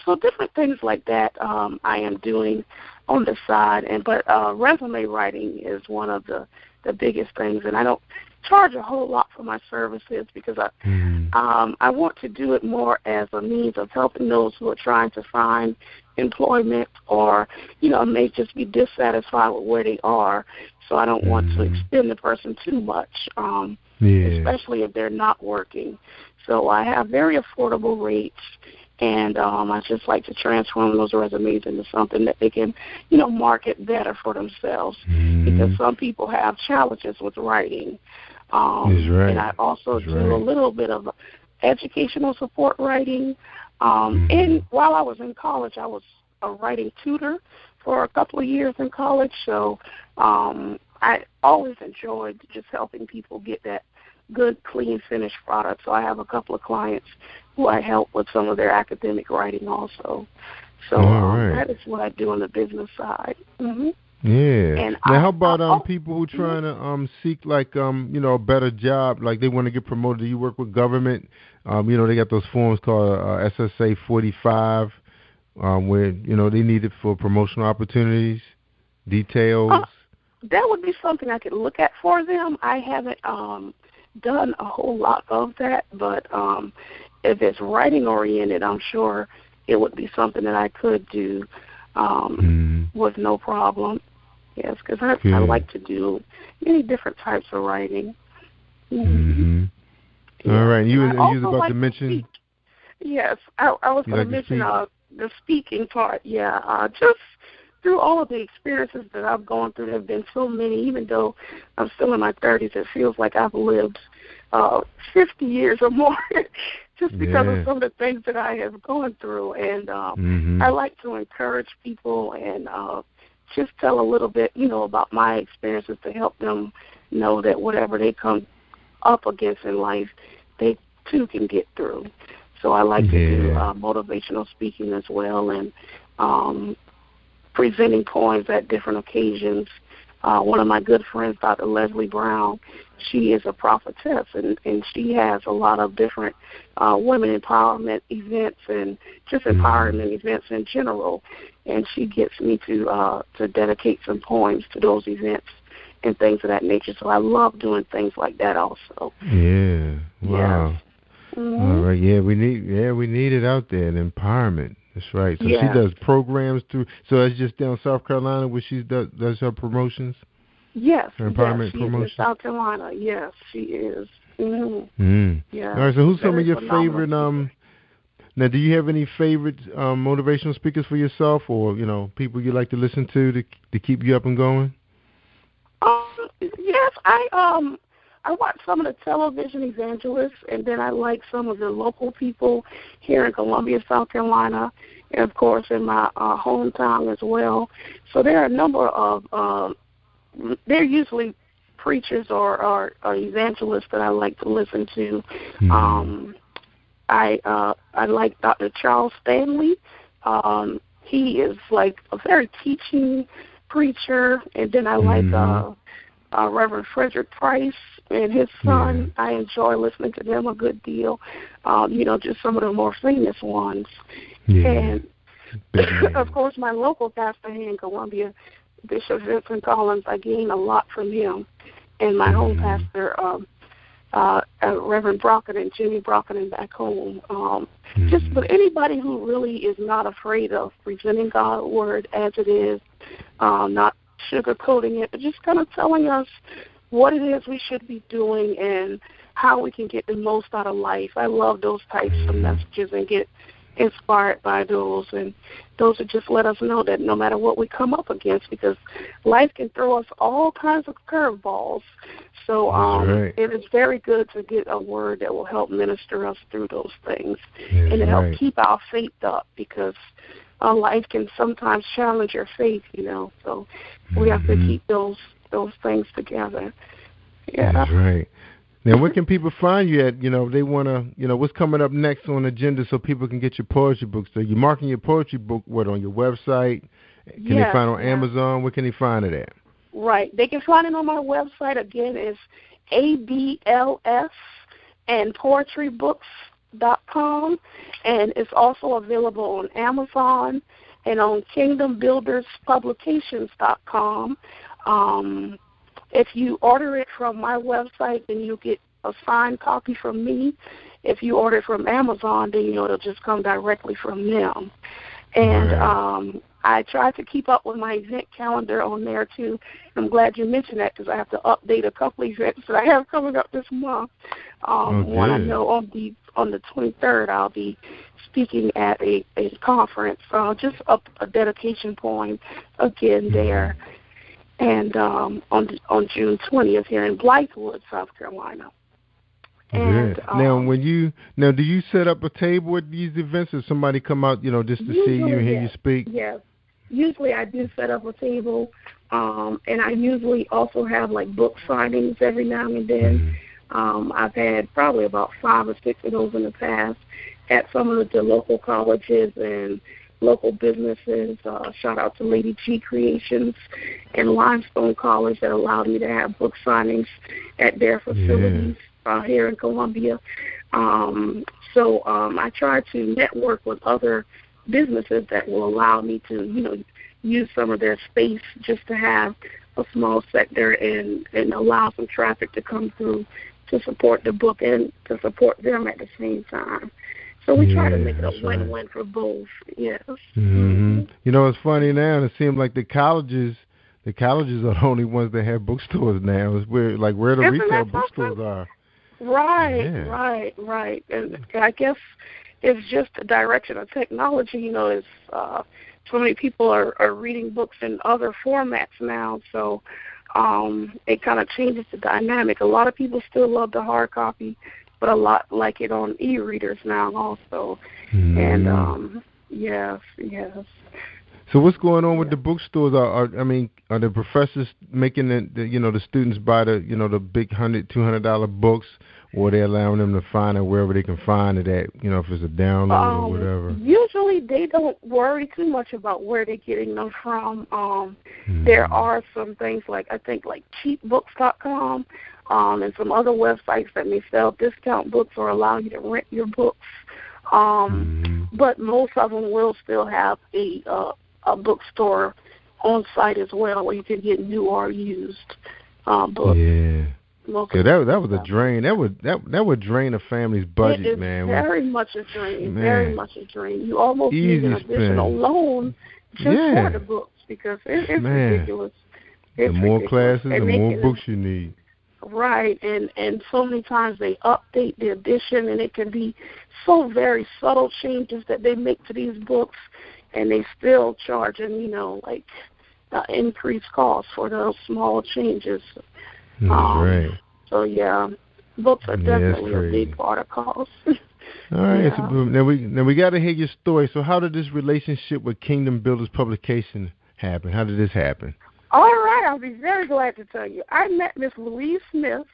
so different things like that I am doing on the side. But resume writing is one of the biggest things. And I don't charge a whole lot for my services, because I want to do it more as a means of helping those who are trying to find employment, or may just be dissatisfied with where they are. So I don't want to extend the person too much, especially if they're not working. So I have very affordable rates, and I just like to transform those resumes into something that they can, market better for themselves, because some people have challenges with writing. And I also do a little bit of educational support writing. And while I was in college, I was a writing tutor for a couple of years in college. So I always enjoyed just helping people get that good, clean, finished product. So I have a couple of clients who I help with some of their academic writing also. So that is what I do on the business side. Yeah. And now, how about people who trying to seek a better job, like they want to get promoted? Do you work with government? They got those forms called SSA 45, where they need it for promotional opportunities, details. That would be something I could look at for them. I haven't done a whole lot of that, but if it's writing oriented, I'm sure it would be something that I could do with no problem. Yes, because I like to do many different types of writing. All right, you was about to mention. Yes, I was going to mention the speaking part. Yeah, just through all of the experiences that I've gone through, there have been so many. Even though I'm still in my 30s, it feels like I've lived 50 years or more, just because of some of the things that I have gone through. And I like to encourage people and just tell a little bit, about my experiences to help them know that whatever they come up against in life, they too can get through. So I like to do motivational speaking as well, and presenting poems at different occasions. One of my good friends, Dr. Leslie Brown, she is a prophetess, and she has a lot of different women empowerment events and just empowerment events in general. And she gets me to dedicate some poems to those events and things of that nature. So I love doing things like that also. Yeah. Wow. All right. Yeah, we need it out there, the empowerment. That's right. So Yeah. she does programs through. So it's just down South Carolina where she does her promotions. Yes. Her empowerment she promotions. is in South Carolina. Yes, she is. Yeah. All right. So who's some of your phenomenal favorite? Now, do you have any favorite motivational speakers for yourself, or people you like to listen to keep you up and going? Yes, I watch some of the television evangelists, and then I like some of the local people here in Columbia, South Carolina, and of course in my hometown as well. So there are a number of they're usually preachers or evangelists that I like to listen to. I like Dr. Charles Stanley. He is like a very teaching preacher, and then I like Reverend Frederick Price and his son. I enjoy listening to them a good deal. Just some of the more famous ones. And of course, my local pastor here in Columbia, Bishop Vincent Collins, I gain a lot from him, and my home pastor, Reverend Brockett and Jimmy Brockett back home. But anybody who really is not afraid of presenting God's word as it is, not sugarcoating it, but just kind of telling us what it is we should be doing and how we can get the most out of life. I love those types of messages and get inspired by those, and those would just let us know that no matter what we come up against, because life can throw us all kinds of curveballs. So it is very good to get a word that will help minister us through those things and to help keep our faith up, because life can sometimes challenge your faith, so we have to keep those things together. Yeah. That's right. Now, where can people find you at? They want to, what's coming up next on the agenda so people can get your poetry books. So you're marking your poetry book, on your website? Can they find it on Amazon? Where can they find it at? Right. They can find it on my website. Again, it's ABLS and poetrybooks.com. And it's also available on Amazon and on kingdombuilderspublications.com. If you order it from my website, then you'll get a signed copy from me. If you order it from Amazon, then it'll just come directly from them. And I try to keep up with my event calendar on there, too. I'm glad you mentioned that, because I have to update a couple of events that I have coming up this month. One I know on the 23rd, I'll be speaking at a conference, just up a dedication poem again there. And on June 20th here in Blythewood, South Carolina. And now, do you set up a table at these events, or somebody come out, just to see you and hear you speak? Yes. Usually I do set up a table, and I usually also have like book signings every now and then. I've had probably about 5 or 6 of those in the past at some of the local colleges and local businesses. Shout out to Lady G Creations and Limestone College that allowed me to have book signings at their facilities here in Columbia. So I try to network with other businesses that will allow me to, use some of their space just to have a small sector and allow some traffic to come through to support the book and to support them at the same time. So we try to make it a win-win for both. Yes. It's funny now. It seems like the colleges are the only ones that have bookstores now. It's where the retail bookstores are. Right. And I guess it's just the direction of technology. Is so many people are reading books in other formats now. So it kind of changes the dynamic. A lot of people still love the hard copy, but a lot like it on e-readers now also. And, yes. So what's going on with the bookstores? Are the professors making the students buy the big $100, $200 books, or are they allowing them to find it wherever they can find it at, if it's a download or whatever? Usually they don't worry too much about where they're getting them from. There are some things like cheapbooks.com, and some other websites that may sell discount books or allow you to rent your books. But most of them will still have a bookstore on site as well, where you can get new or used books. that was a drain. That would drain a family's budget, it is man. Very much a drain. Very much a drain. You almost need an additional loan just for the books because it's ridiculous. The more classes, the more books you need. Right, and so many times they update the edition, and it can be so very subtle changes that they make to these books, and they still charging, like increased costs for those small changes. Right. So yeah, books are definitely a big part of cost. All right, so now we got to hear your story. So how did this relationship with Kingdom Builders Publication happen? How did this happen? All right, I'll be very glad to tell you. I met Miss Louise Smith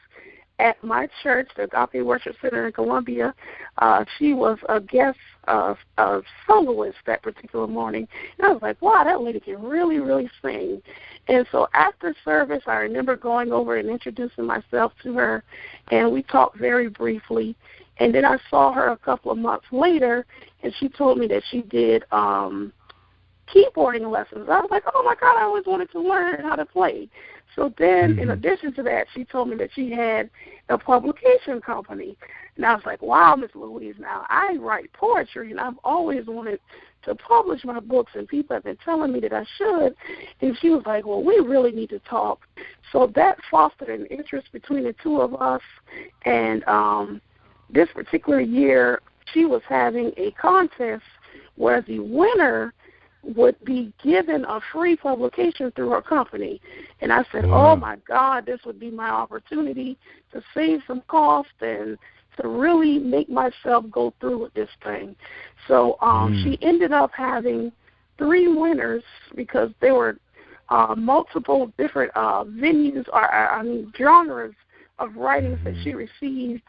at my church, the Agape Worship Center in Columbia. She was a guest soloist that particular morning. And I was like, wow, that lady can really, really sing. And so after service, I remember going over and introducing myself to her, and we talked very briefly. And then I saw her a couple of months later, and she told me that she did keyboarding lessons. I was like, oh, my God, I always wanted to learn how to play. So then, in addition to that, she told me that she had a publication company. And I was like, wow, Miss Louise, now I write poetry, and I've always wanted to publish my books, and people have been telling me that I should. And she was like, well, we really need to talk. So that fostered an interest between the two of us. And this particular year, she was having a contest where the winner would be given a free publication through her company. And I said, oh, my God, this would be my opportunity to save some cost and to really make myself go through with this thing. So she ended up having 3 winners because there were multiple different venues or genres of writings that she received.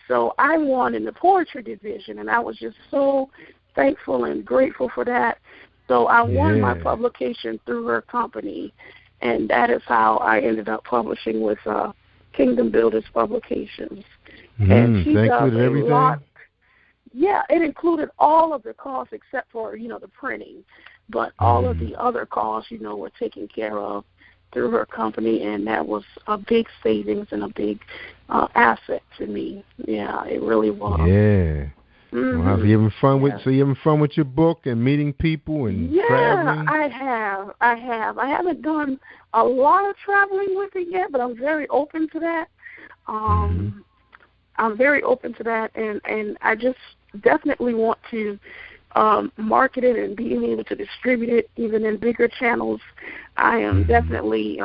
So I won in the poetry division, and I was just so thankful and grateful for that. So I won my publication through her company, and that is how I ended up publishing with Kingdom Builders Publications. And she does a lot. Yeah, it included all of the costs except for, the printing. But all of the other costs, were taken care of through her company, and that was a big savings and a big asset to me. Yeah, it really was. Yeah. Wow, so you having fun with your book and meeting people and traveling? Yeah, I have. I haven't done a lot of traveling with it yet, but I'm very open to that. I'm very open to that, and I just definitely want to market it and being able to distribute it even in bigger channels. I am definitely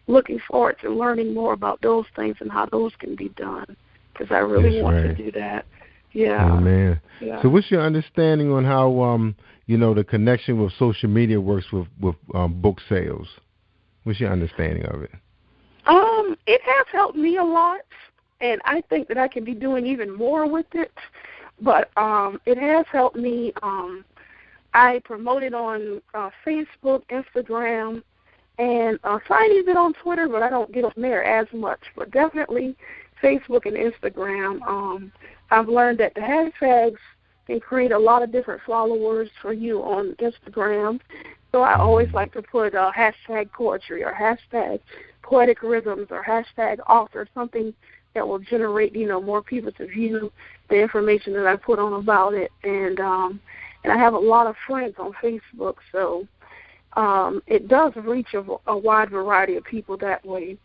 looking forward to learning more about those things and how those can be done because I really want to do that. Yeah. Oh, man. Yeah. So what's your understanding on how, the connection with social media works with book sales? What's your understanding of it? It has helped me a lot, and I think that I can be doing even more with it. But it has helped me. I promote it on Facebook, Instagram, and tiny bit on Twitter, but I don't get on there as much. But definitely Facebook and Instagram. I've learned that the hashtags can create a lot of different followers for you on Instagram. So I always like to put hashtag poetry or hashtag poetic rhythms or hashtag author, something that will generate, more people to view the information that I put on about it. And I have a lot of friends on Facebook, so it does reach a wide variety of people that way.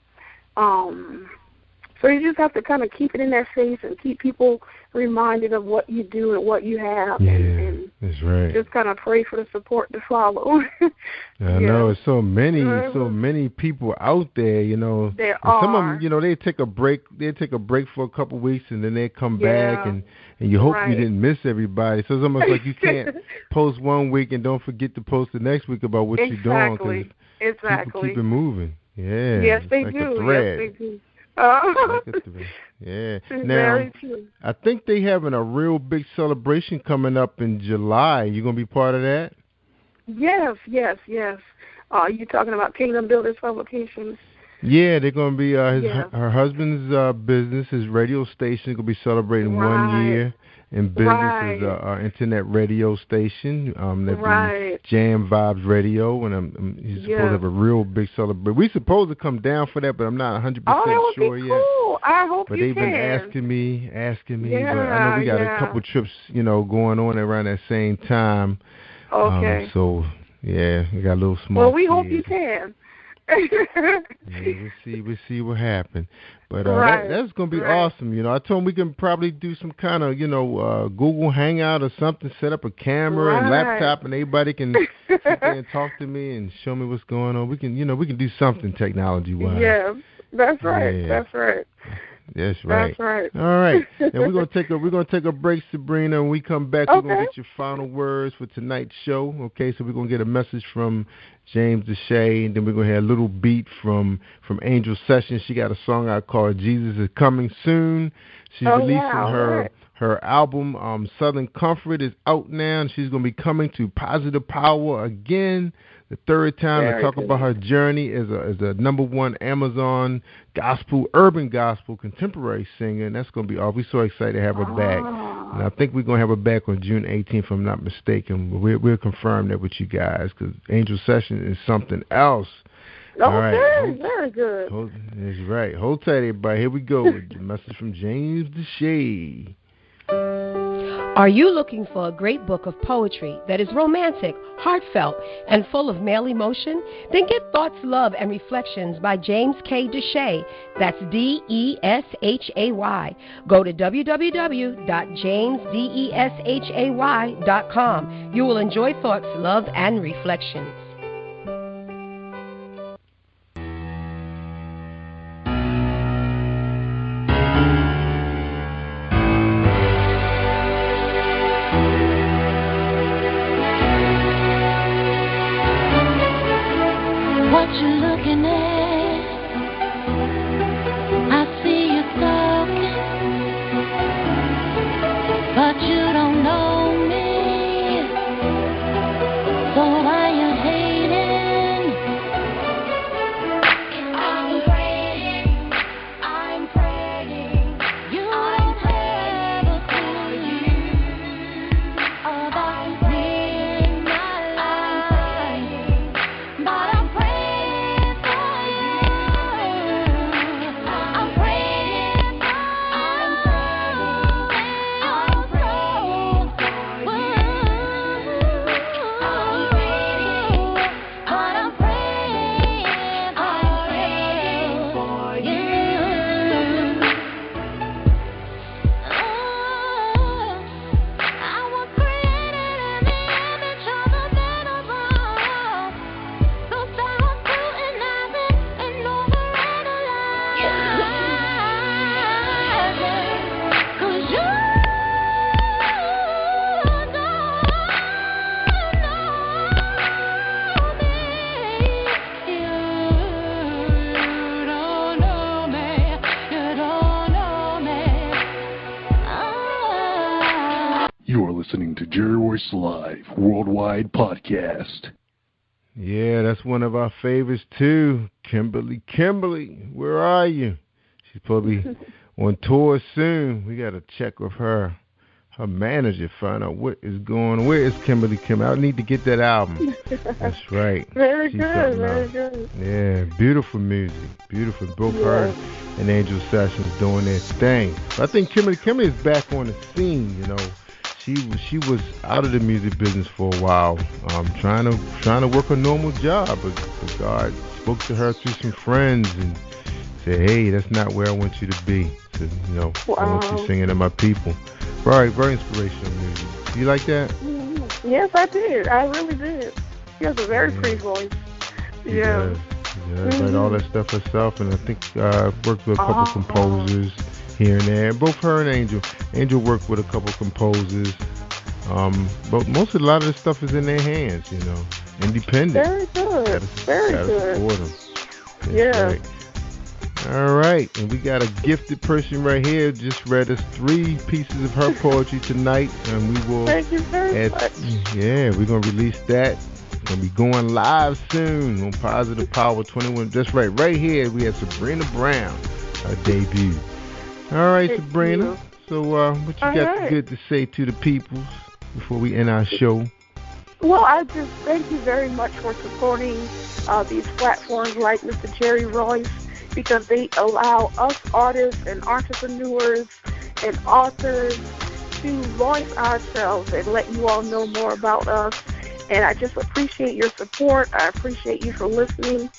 So you just have to kind of keep it in their face and keep people reminded of what you do and what you have. And that's right. Just kind of pray for the support to follow. I know it's so many people out there. There are. Some of them, they take a break. They take a break for a couple of weeks and then they come back and you hope you didn't miss everybody. So it's almost like you can't post one week and don't forget to post the next week about what you're doing. Exactly. People keep it moving. Yeah. Yes, they like do. A thread. Yes, they do. Yeah. Now, very true. I think they having a real big celebration coming up in July. You gonna be part of that? Yes. You talking about Kingdom Builders Publications? Yeah, they're gonna be her husband's business, his radio station, gonna be celebrating 1 year, in business as our internet radio station. That'd be Jam Vibes Radio, and he's supposed to have a real big celebration. We're supposed to come down for that, but I'm not 100% sure yet. Cool. I hope but you they've been asking me. But I know we got a couple trips, going on around that same time. Okay. So yeah, we got a little small. Well, we hope you can. We'll see what happens. But that's going to be awesome. I told him we can probably do some kind of, Google Hangout or something, set up a camera and laptop, and everybody can sit there and talk to me and show me what's going on. We can, we can do something technology-wise. Yeah, that's right. Yeah. That's right. That's right. That's right. All right. And we're gonna take a break, Sabrina. When we come back, we're gonna get your final words for tonight's show. Okay, so we're gonna get a message from James Deshay, and then we're gonna hear a little beat from Angel Sessions. She got a song out called "Jesus Is Coming Soon." She's releasing her album Southern Comfort is out now, and she's gonna be coming to Positive Power again. The third time to talk about her journey as a #1 Amazon urban gospel contemporary singer, and that's going to be awesome. We're so excited to have her back. And I think we're going to have her back on June 18th, if I'm not mistaken. We'll confirm that with you guys, because Angel Session is something else. All right. Very good. That's right. Hold tight, everybody. Here we go with the message from James Deshay. Are you looking for a great book of poetry that is romantic, heartfelt, and full of male emotion? Then get Thoughts, Love, and Reflections by James K. Deshay. That's Deshay. Go to www.jamesdeshay.com. You will enjoy Thoughts, Love, and Reflections. Listening to Jerry Royce Live Worldwide Podcast. Yeah, that's one of our favorites too. Kimberly, where are you? She's probably on tour soon. We got to check with her manager, find out what is going on. Where is Kimberly? I need to get that album. That's right. Very good. Yeah, beautiful music. Beautiful. Both her and Angel Sessions doing their thing. But I think Kimberly is back on the scene, She was out of the music business for a while, trying to work a normal job, but God spoke to her through some friends and said, "Hey, that's not where I want you to be. So, I want you singing to my people." Very inspirational music. Do you like that? Yes, I did. I really did. She has a very pretty voice. Yeah. Write all that stuff herself, and I think worked with a couple composers here and there. Both her and Angel worked with a couple composers, but a lot of the stuff is in their hands, independent. Very good. Very good. Support them. Right. All right, and we got a gifted person right here. Just read us 3 pieces of her poetry tonight, and we will. Thank you very much. Yeah, we're gonna release that. It's gonna be going live soon on Positive Power 21. Just right here we have Sabrina Brown, her debut. All right, Sabrina. So what you got good to say to the people before we end our show? Well, I just thank you very much for supporting these platforms like Mr. Jerry Royce, because they allow us artists and entrepreneurs and authors to voice ourselves and let you all know more about us. And I just appreciate your support. I appreciate you for listening.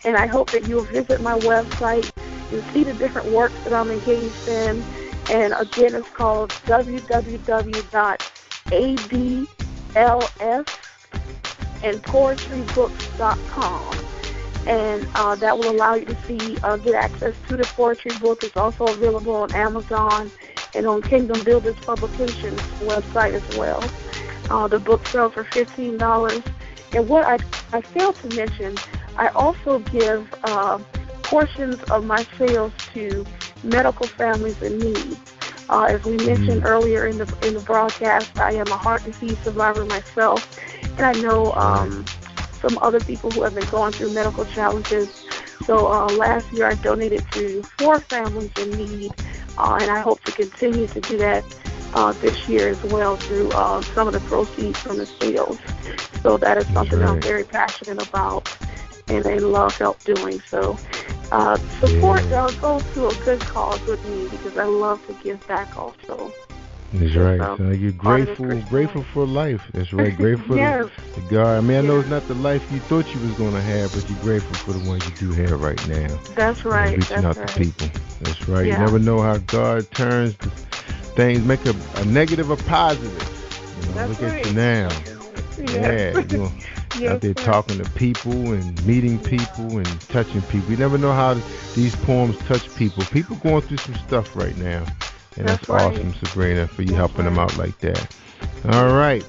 And I hope that you'll visit my website and see the different works that I'm engaged in. And again, it's called www.adlsandpoetrybooks.com. And that will allow you to get access to the poetry book. It's also available on Amazon and on Kingdom Builders Publications website as well. The book sells for $15. And what I failed to mention, I also give portions of my sales to medical families in need. As we mentioned earlier in the broadcast, I am a heart disease survivor myself, and I know some other people who have been going through medical challenges. So last year I donated to 4 families in need, and I hope to continue to do that this year as well through some of the proceeds from the sales. So that is something I'm very passionate about and love help doing. So support goes to a good cause with me because I love to give back also. That's right. So you're grateful for life. That's right. Grateful to God. I mean, I know it's not the life you thought you was going to have, but you're grateful for the one you do have right now. That's right. Reaching out to people. That's right. You never know how God turns things, make a negative a positive. Look at you now. You're out there talking to people and meeting people and touching people. You never know how these poems touch people. People going through some stuff right now. And that's awesome, Sabrina, for you helping them out like that. All right,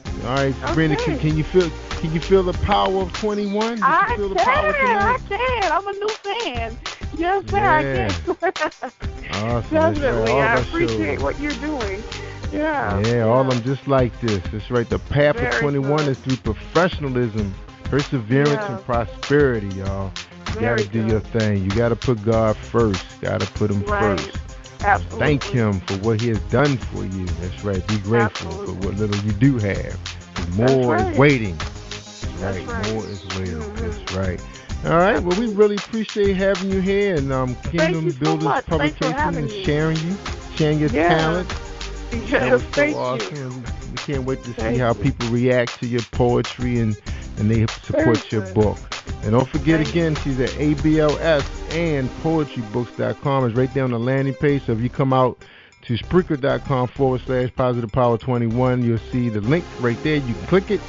Sabrina. Okay. Can you feel the power of 21? I can. I'm a new fan. Yes, sir. I can. Awesome. Definitely. Right. I appreciate what you're doing. Yeah. Yeah, all of them just like this. That's right. The path of 21 is through professionalism, perseverance, and prosperity, y'all. You got to do your thing. You got to put God first. Got to put him first. Absolutely. Thank him for what he has done for you. That's right. Be grateful for what little you do have. More is waiting. That's right. More is waiting. That's right. All right. Well, we really appreciate having you here, and Kingdom Builders Publications is sharing your talent. Yes, so awesome. We can't wait to see how people react to your poetry and they support your book. And don't forget again, she's at ABLS and poetrybooks.com. It's right there on the landing page. So if you come out to Spreaker.com/Positive Power 21, you'll see the link right there. You can click it.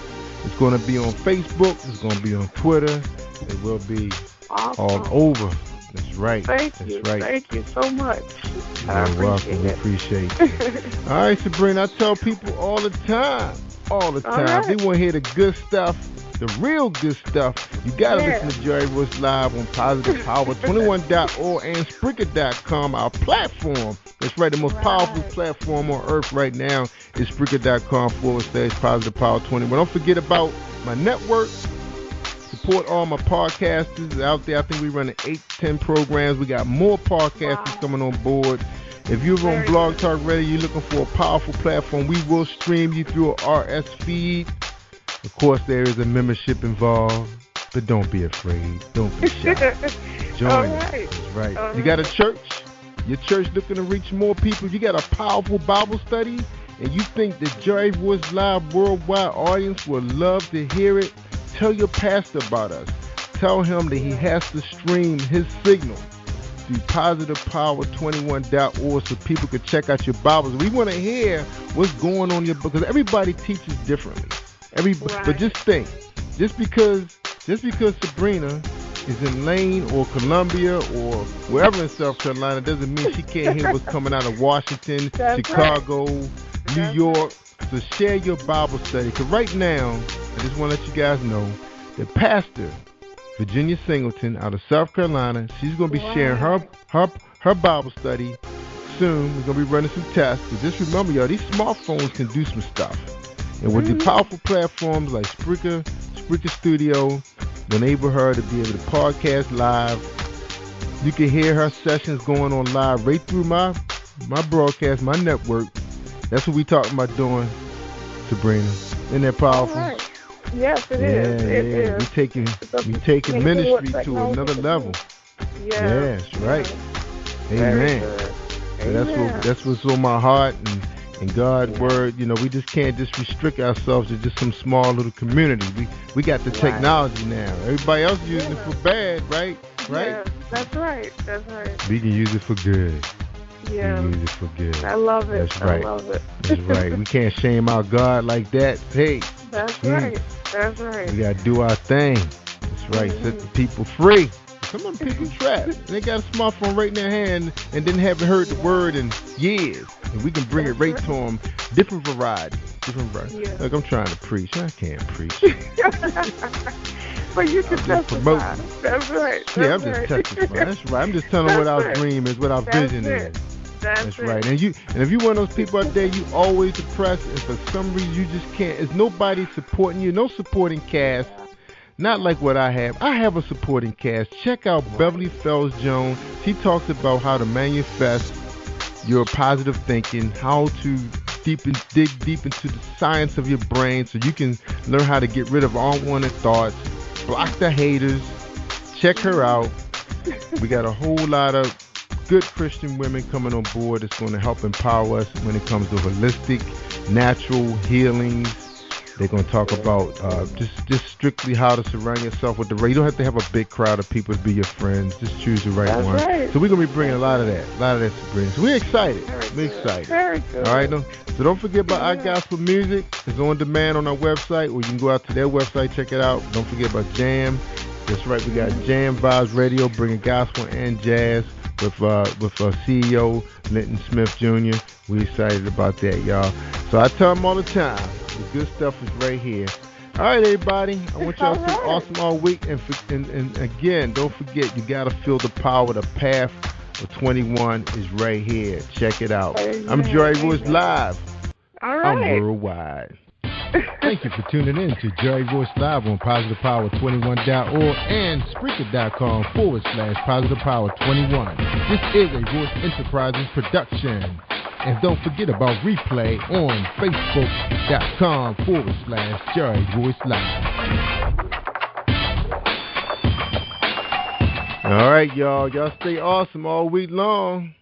It's going to be on Facebook. It's going to be on Twitter. It will be all over. That's right. Thank you. Thank you so much. You're welcome. We appreciate it. All right, Sabrina, I tell people all the time. If they want to hear the good stuff, the real good stuff, you got to listen to Jerry Royce live on PositivePower21.org and Spreaker.com, our platform. That's right, the most powerful platform on earth right now is Spreaker.com/Positive Power 21. Don't forget about my network. Support all my podcasters out there. I think we run 8-10 programs. We got more podcasters coming on board. If you're on Blog Talk Radio, you're looking for a powerful platform, we will stream you through an RS feed. Of course, there is a membership involved, but don't be afraid. Don't be shy. Join us. That's right. You got a church? Your church looking to reach more people? You got a powerful Bible study? And you think the Jerry Royce Live worldwide audience would love to hear it? Tell your pastor about us. Tell him that he has to stream his signal through PositivePower21.org so people can check out your Bibles. We want to hear what's going on in your book because everybody teaches differently. But just think, just because Sabrina is in Lane or Columbia or wherever in South Carolina doesn't mean she can't hear what's coming out of Washington, Chicago, New York. So share your Bible study. Because right now, I just want to let you guys know that Pastor Virginia Singleton out of South Carolina, she's going to be sharing her Bible study soon. We're going to be running some tests. But just remember, y'all, these smartphones can do some stuff. And with the powerful platforms like Spreaker Studio, enable her to be able to podcast live. You can hear her sessions going on live right through my my broadcast, my network. That's what we talking about doing, Sabrina. Isn't that powerful? All right. Yes, it is. It is. We taking ministry to another level. Yes, right. Amen. So that's what's on my heart, and God's word. You know, we just can't just restrict ourselves to just some small little community. We got the technology now. Everybody else using it for bad, right? Yeah, that's right. We can use it for good. Yeah. We can use it for good. I love it. That's right. I love it. That's right. We can't shame our God like that. Hey. That's right. That's right. We gotta do our thing. That's right. Set the people free. Some of the people trapped. They got a smartphone right in their hand and then haven't heard the word in years. And we can bring it right to them. Different variety. Yeah. Look, I'm trying to preach. I can't preach. But you can testify. That's right. I'm just testifying. That's right. I'm just telling what our dream is, what our vision is. That's right. And if you're one of those people out there, you always depressed, and for some reason you just can't. There's nobody supporting you. No supporting cast. Not like what I have. I have a supporting cast. Check out Beverly Fells Jones. She talks about how to manifest your positive thinking, how to dig deep into the science of your brain so you can learn how to get rid of unwanted thoughts, block the haters. Check her out. We got a whole lot of good Christian women coming on board that's going to help empower us when it comes to holistic, natural healings. They're going to talk about just strictly how to surround yourself with the right. You don't have to have a big crowd of people to be your friends. Just choose the right one. Right. So we're going to be bringing a lot of that Sabrina. So we're excited. We're excited. Very good. All right. So don't forget about Our Gospel Music. It's on demand on our website, or you can go out to their website, check it out. Don't forget about Jam. That's right. We got Jam Vibes Radio, bringing gospel and jazz with our CEO, Linton Smith Jr. We're excited about that, y'all. So I tell them all the time, the good stuff is right here. All right, everybody. I want y'all to be awesome all week. And again, don't forget, you got to feel the power. The path of 21 is right here. Check it out. Amen. I'm Jerry Royce Live. All right. I'm worldwide. Thank you for tuning in to Jerry Royce Live on PositivePower21.org and Spreaker.com/PositivePower21. This is a Royce Enterprises production. And don't forget about replay on Facebook.com/Jerry Royce Live. All right, y'all. Y'all stay awesome all week long.